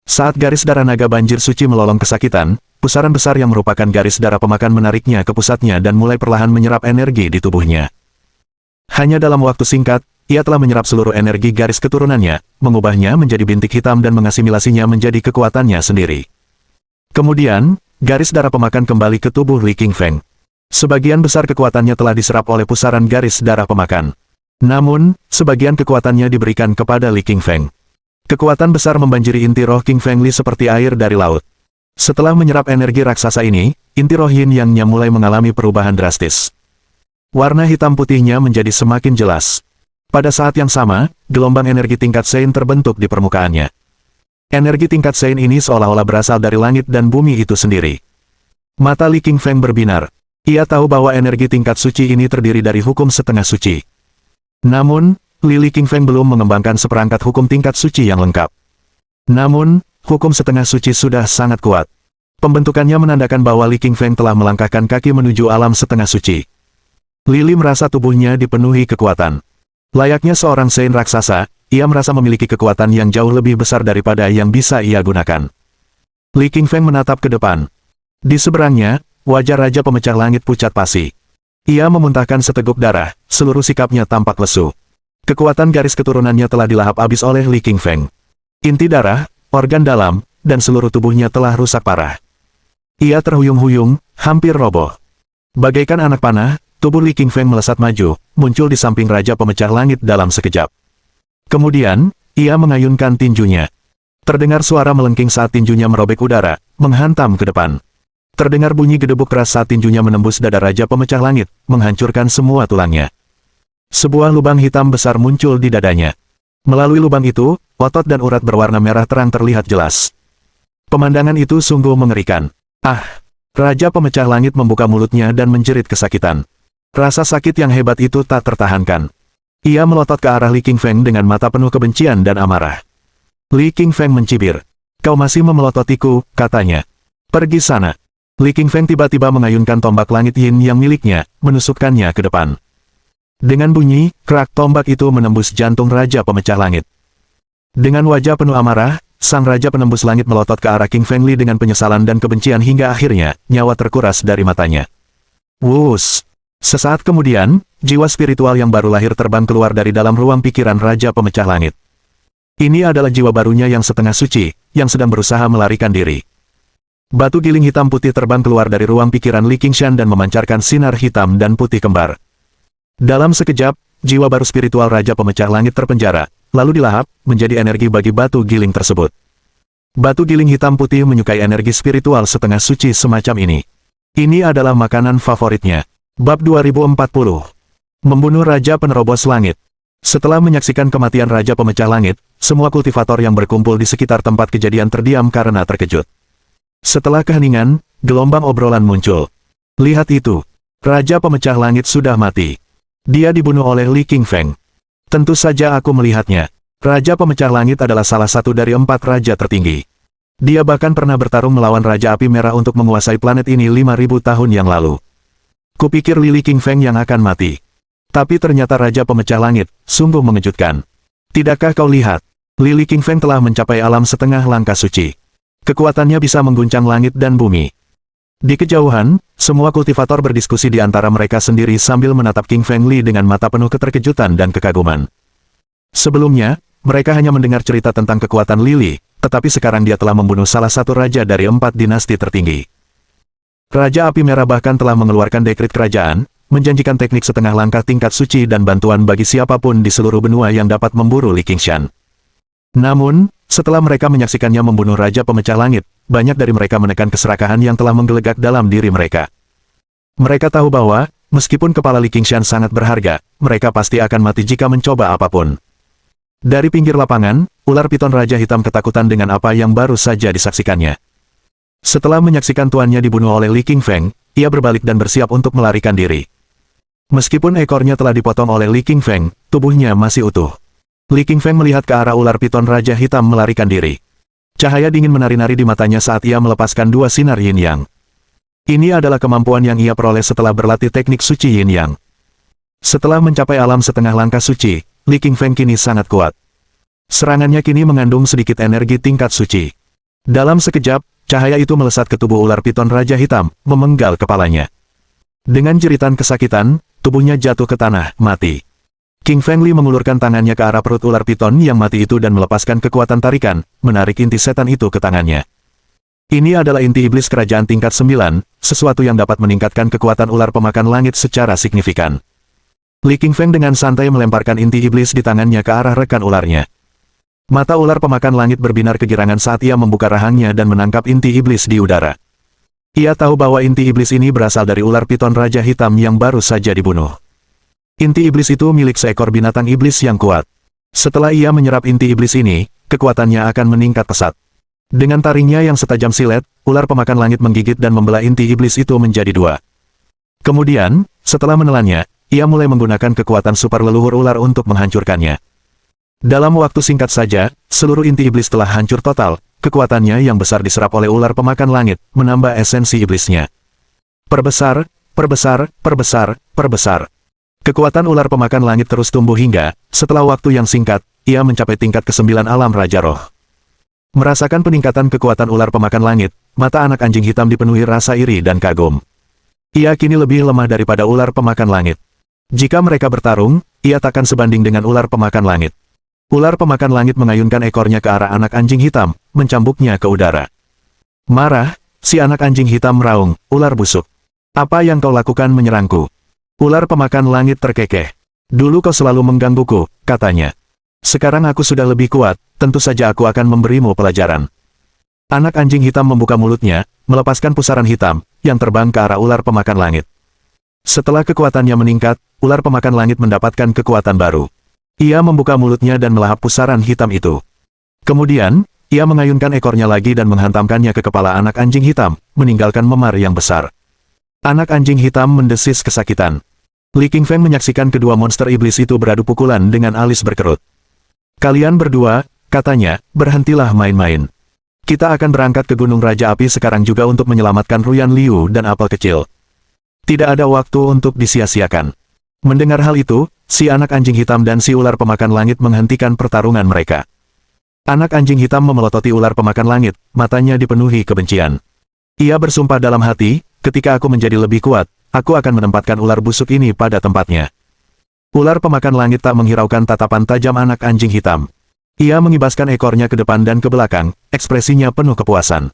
Saat garis darah naga banjir suci melolong kesakitan, pusaran besar yang merupakan garis darah pemakan menariknya ke pusatnya dan mulai perlahan menyerap energi di tubuhnya. Hanya dalam waktu singkat, ia telah menyerap seluruh energi garis keturunannya, mengubahnya menjadi bintik hitam dan mengasimilasinya menjadi kekuatannya sendiri. Kemudian, garis darah pemakan kembali ke tubuh Li Qingfeng. Sebagian besar kekuatannya telah diserap oleh pusaran garis darah pemakan. Namun, sebagian kekuatannya diberikan kepada Li Qingfeng. Kekuatan besar membanjiri inti roh King Feng Li seperti air dari laut. Setelah menyerap energi raksasa ini, inti roh Yin Yang-nya mulai mengalami perubahan drastis. Warna hitam putihnya menjadi semakin jelas. Pada saat yang sama, gelombang energi tingkat Sein terbentuk di permukaannya. Energi tingkat Sein ini seolah-olah berasal dari langit dan bumi itu sendiri. Mata Li Qingfeng berbinar. Ia tahu bahwa energi tingkat suci ini terdiri dari hukum setengah suci. Namun, Li Qingfeng belum mengembangkan seperangkat hukum tingkat suci yang lengkap. Namun, hukum setengah suci sudah sangat kuat. Pembentukannya menandakan bahwa Li Qingfeng telah melangkahkan kaki menuju alam setengah suci. Lili merasa tubuhnya dipenuhi kekuatan. Layaknya seorang Sein raksasa, ia merasa memiliki kekuatan yang jauh lebih besar daripada yang bisa ia gunakan. Li Qingfeng menatap ke depan. Di seberangnya, wajah Raja Pemecah Langit pucat pasi. Ia memuntahkan seteguk darah, seluruh sikapnya tampak lesu. Kekuatan garis keturunannya telah dilahap habis oleh Li Qingfeng. Inti darah, organ dalam, dan seluruh tubuhnya telah rusak parah. Ia terhuyung-huyung, hampir roboh. Bagaikan anak panah, tubuh Li Qingfeng melesat maju, muncul di samping Raja Pemecah Langit dalam sekejap. Kemudian, ia mengayunkan tinjunya. Terdengar suara melengking saat tinjunya merobek udara, menghantam ke depan. Terdengar bunyi gedebuk keras saat tinjunya menembus dada Raja Pemecah Langit, menghancurkan semua tulangnya. Sebuah lubang hitam besar muncul di dadanya. Melalui lubang itu, otot dan urat berwarna merah terang terlihat jelas. Pemandangan itu sungguh mengerikan. Ah! Raja Pemecah Langit membuka mulutnya dan menjerit kesakitan. Rasa sakit yang hebat itu tak tertahankan. Ia melotot ke arah Li Qingfeng dengan mata penuh kebencian dan amarah. Li Qingfeng mencibir. "Kau masih memelototiku," katanya. "Pergi sana." Li Qingfeng tiba-tiba mengayunkan tombak langit Yin yang miliknya, menusukkannya ke depan. Dengan bunyi, kerak tombak itu menembus jantung Raja Pemecah Langit. Dengan wajah penuh amarah, sang Raja Penembus Langit melotot ke arah King Feng Li dengan penyesalan dan kebencian hingga akhirnya, nyawa terkuras dari matanya. Wus! Sesaat kemudian, jiwa spiritual yang baru lahir terbang keluar dari dalam ruang pikiran Raja Pemecah Langit. Ini adalah jiwa barunya yang setengah suci, yang sedang berusaha melarikan diri. Batu giling hitam putih terbang keluar dari ruang pikiran Li Qingshan dan memancarkan sinar hitam dan putih kembar. Dalam sekejap, jiwa baru spiritual Raja Pemecah Langit terpenjara, lalu dilahap, menjadi energi bagi batu giling tersebut. Batu giling hitam putih menyukai energi spiritual setengah suci semacam ini. Ini adalah makanan favoritnya. Bab 2040. Membunuh Raja Penerobos Langit. Setelah menyaksikan kematian Raja Pemecah Langit, semua kultivator yang berkumpul di sekitar tempat kejadian terdiam karena terkejut. Setelah keheningan, gelombang obrolan muncul. Lihat itu. Raja Pemecah Langit sudah mati. Dia dibunuh oleh Li Qingfeng. Tentu saja aku melihatnya. Raja Pemecah Langit adalah salah satu dari 4 raja tertinggi. Dia bahkan pernah bertarung melawan Raja Api Merah untuk menguasai planet ini 5.000 tahun yang lalu. Kupikir Li Qingfeng yang akan mati. Tapi ternyata Raja Pemecah Langit, sungguh mengejutkan. Tidakkah kau lihat? Li Qingfeng telah mencapai alam setengah langkah suci. Kekuatannya bisa mengguncang langit dan bumi. Di kejauhan, semua kultivator berdiskusi di antara mereka sendiri sambil menatap King Feng Li dengan mata penuh keterkejutan dan kekaguman. Sebelumnya, mereka hanya mendengar cerita tentang kekuatan Lili, tetapi sekarang dia telah membunuh salah satu raja dari 4 dinasti tertinggi. Raja Api Merah bahkan telah mengeluarkan dekret kerajaan, menjanjikan teknik setengah langkah tingkat suci dan bantuan bagi siapapun di seluruh benua yang dapat memburu Li Qingshan. Namun, setelah mereka menyaksikannya membunuh Raja Pemecah Langit, banyak dari mereka menekan keserakahan yang telah menggelegak dalam diri mereka. Mereka tahu bahwa, meskipun kepala Li Qingshan sangat berharga, mereka pasti akan mati jika mencoba apapun. Dari pinggir lapangan, ular piton Raja Hitam ketakutan dengan apa yang baru saja disaksikannya. Setelah menyaksikan tuannya dibunuh oleh Li Qingfeng, ia berbalik dan bersiap untuk melarikan diri. Meskipun ekornya telah dipotong oleh Li Qingfeng, tubuhnya masih utuh. Li Qingfeng melihat ke arah ular piton Raja Hitam melarikan diri. Cahaya dingin menari-nari di matanya saat ia melepaskan dua sinar yin yang. Ini adalah kemampuan yang ia peroleh setelah berlatih teknik suci yin yang. Setelah mencapai alam setengah langkah suci, Li Qingfeng kini sangat kuat. Serangannya kini mengandung sedikit energi tingkat suci. Dalam sekejap, cahaya itu melesat ke tubuh ular piton Raja Hitam, memenggal kepalanya. Dengan jeritan kesakitan, tubuhnya jatuh ke tanah, mati. King Feng Li mengulurkan tangannya ke arah perut ular piton yang mati itu dan melepaskan kekuatan tarikan, menarik inti setan itu ke tangannya. Ini adalah inti iblis kerajaan tingkat 9, sesuatu yang dapat meningkatkan kekuatan ular pemakan langit secara signifikan. Li Qingfeng dengan santai melemparkan inti iblis di tangannya ke arah rekan ularnya. Mata ular pemakan langit berbinar kegirangan saat ia membuka rahangnya dan menangkap inti iblis di udara. Ia tahu bahwa inti iblis ini berasal dari ular piton Raja Hitam yang baru saja dibunuh. Inti iblis itu milik seekor binatang iblis yang kuat. Setelah ia menyerap inti iblis ini, kekuatannya akan meningkat pesat. Dengan taringnya yang setajam silet, ular pemakan langit menggigit dan membelah inti iblis itu menjadi dua. Kemudian, setelah menelannya, ia mulai menggunakan kekuatan super leluhur ular untuk menghancurkannya. Dalam waktu singkat saja, seluruh inti iblis telah hancur total, kekuatannya yang besar diserap oleh ular pemakan langit, menambah esensi iblisnya. Perbesar, perbesar, perbesar, perbesar. Kekuatan ular pemakan langit terus tumbuh hingga, setelah waktu yang singkat, ia mencapai tingkat ke-9 alam Raja Roh. Merasakan peningkatan kekuatan ular pemakan langit, mata anak anjing hitam dipenuhi rasa iri dan kagum. Ia kini lebih lemah daripada ular pemakan langit. Jika mereka bertarung, ia takkan sebanding dengan ular pemakan langit. Ular pemakan langit mengayunkan ekornya ke arah anak anjing hitam, mencambuknya ke udara. Marah, si anak anjing hitam meraung, ular busuk. Apa yang kau lakukan menyerangku? Ular pemakan langit terkekeh. Dulu kau selalu menggangguku, katanya. Sekarang aku sudah lebih kuat, tentu saja aku akan memberimu pelajaran. Anak anjing hitam membuka mulutnya, melepaskan pusaran hitam, yang terbang ke arah ular pemakan langit. Setelah kekuatannya meningkat, ular pemakan langit mendapatkan kekuatan baru. Ia membuka mulutnya dan melahap pusaran hitam itu. Kemudian, ia mengayunkan ekornya lagi dan menghantamkannya ke kepala anak anjing hitam, meninggalkan memar yang besar. Anak anjing hitam mendesis kesakitan. Li Qingfeng menyaksikan kedua monster iblis itu beradu pukulan dengan alis berkerut. Kalian berdua, katanya, berhentilah main-main. Kita akan berangkat ke Gunung Raja Api sekarang juga untuk menyelamatkan Ruyan Liu dan apel kecil. Tidak ada waktu untuk disia-siakan. Mendengar hal itu, si anak anjing hitam dan si ular pemakan langit menghentikan pertarungan mereka. Anak anjing hitam memelototi ular pemakan langit, matanya dipenuhi kebencian. Ia bersumpah dalam hati, ketika aku menjadi lebih kuat, aku akan menempatkan ular busuk ini pada tempatnya. Ular pemakan langit tak menghiraukan tatapan tajam anak anjing hitam. Ia mengibaskan ekornya ke depan dan ke belakang, ekspresinya penuh kepuasan.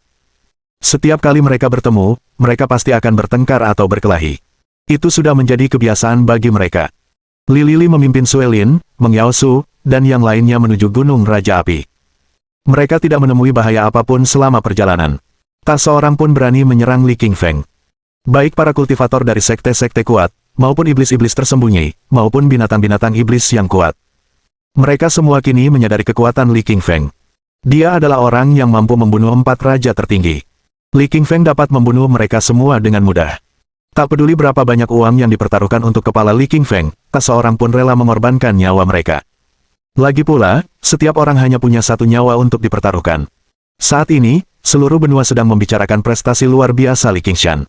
Setiap kali mereka bertemu, mereka pasti akan bertengkar atau berkelahi. Itu sudah menjadi kebiasaan bagi mereka. Li Lili memimpin Suelin, Meng Yao Su, dan yang lainnya menuju Gunung Raja Api. Mereka tidak menemui bahaya apapun selama perjalanan. Tak seorang pun berani menyerang Li Qingfeng. Baik para kultivator dari sekte-sekte kuat, maupun iblis-iblis tersembunyi, maupun binatang-binatang iblis yang kuat. Mereka semua kini menyadari kekuatan Li Qingfeng. Dia adalah orang yang mampu membunuh 4 raja tertinggi. Li Qingfeng dapat membunuh mereka semua dengan mudah. Tak peduli berapa banyak uang yang dipertaruhkan untuk kepala Li Qingfeng, tak seorang pun rela mengorbankan nyawa mereka. Lagi pula, setiap orang hanya punya satu nyawa untuk dipertaruhkan. Saat ini, seluruh benua sedang membicarakan prestasi luar biasa Li Qingshan.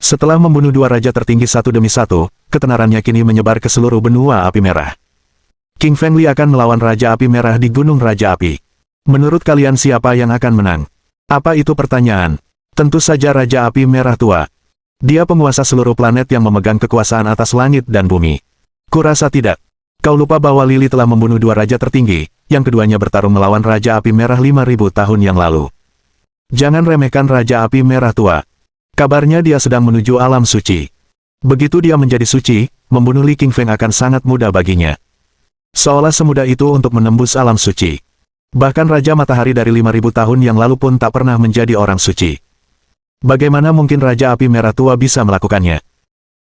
Setelah membunuh 2 raja tertinggi satu demi satu, ketenarannya kini menyebar ke seluruh benua api merah. King Feng Li akan melawan Raja Api Merah di Gunung Raja Api. Menurut kalian siapa yang akan menang? Apa itu pertanyaan? Tentu saja Raja Api Merah tua. Dia penguasa seluruh planet yang memegang kekuasaan atas langit dan bumi. Kurasa tidak. Kau lupa bahwa Lili telah membunuh 2 raja tertinggi, yang keduanya bertarung melawan Raja Api Merah 5.000 tahun yang lalu. Jangan remehkan Raja Api Merah tua. Kabarnya dia sedang menuju alam suci. Begitu dia menjadi suci, membunuh Li Qingfeng akan sangat mudah baginya. Seolah semudah itu untuk menembus alam suci. Bahkan Raja Matahari dari 5.000 tahun yang lalu pun tak pernah menjadi orang suci. Bagaimana mungkin Raja Api Merah tua bisa melakukannya?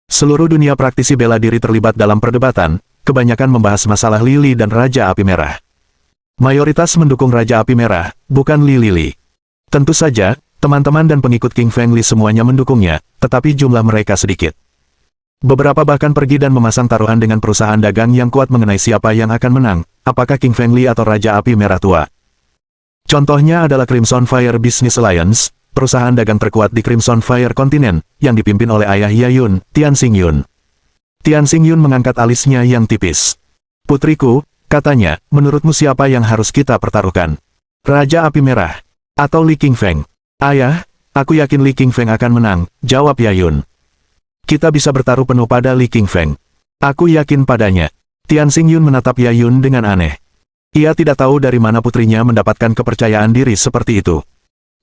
Seluruh dunia praktisi bela diri terlibat dalam perdebatan, kebanyakan membahas masalah Lily dan Raja Api Merah. Mayoritas mendukung Raja Api Merah, bukan Lily. Tentu saja, teman-teman dan pengikut King Fengli semuanya mendukungnya, tetapi jumlah mereka sedikit. Beberapa bahkan pergi dan memasang taruhan dengan perusahaan dagang yang kuat mengenai siapa yang akan menang, apakah King Fengli atau Raja Api Merah tua. Contohnya adalah Crimson Fire Business Alliance, perusahaan dagang terkuat di Crimson Fire kontinen, yang dipimpin oleh ayah Yayun, Tian Xingyun. Tian Xingyun mengangkat alisnya yang tipis. Putriku, katanya, menurutmu siapa yang harus kita pertaruhkan? Raja Api Merah atau Li Qingfeng? Ayah, aku yakin Li Qingfeng akan menang, jawab Yayun. Kita bisa bertaruh penuh pada Li Qingfeng. Aku yakin padanya. Tian Xingyun menatap Yayun dengan aneh. Ia tidak tahu dari mana putrinya mendapatkan kepercayaan diri seperti itu.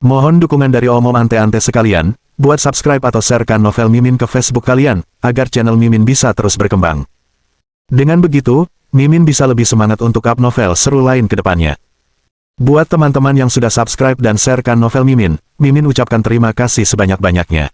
Mohon dukungan dari omom ante-ante sekalian, buat subscribe atau sharekan novel Mimin ke Facebook kalian, agar channel Mimin bisa terus berkembang. Dengan begitu, Mimin bisa lebih semangat untuk up novel seru lain ke depannya. Buat teman-teman yang sudah subscribe dan sharekan novel Mimin, Mimin ucapkan terima kasih sebanyak-banyaknya.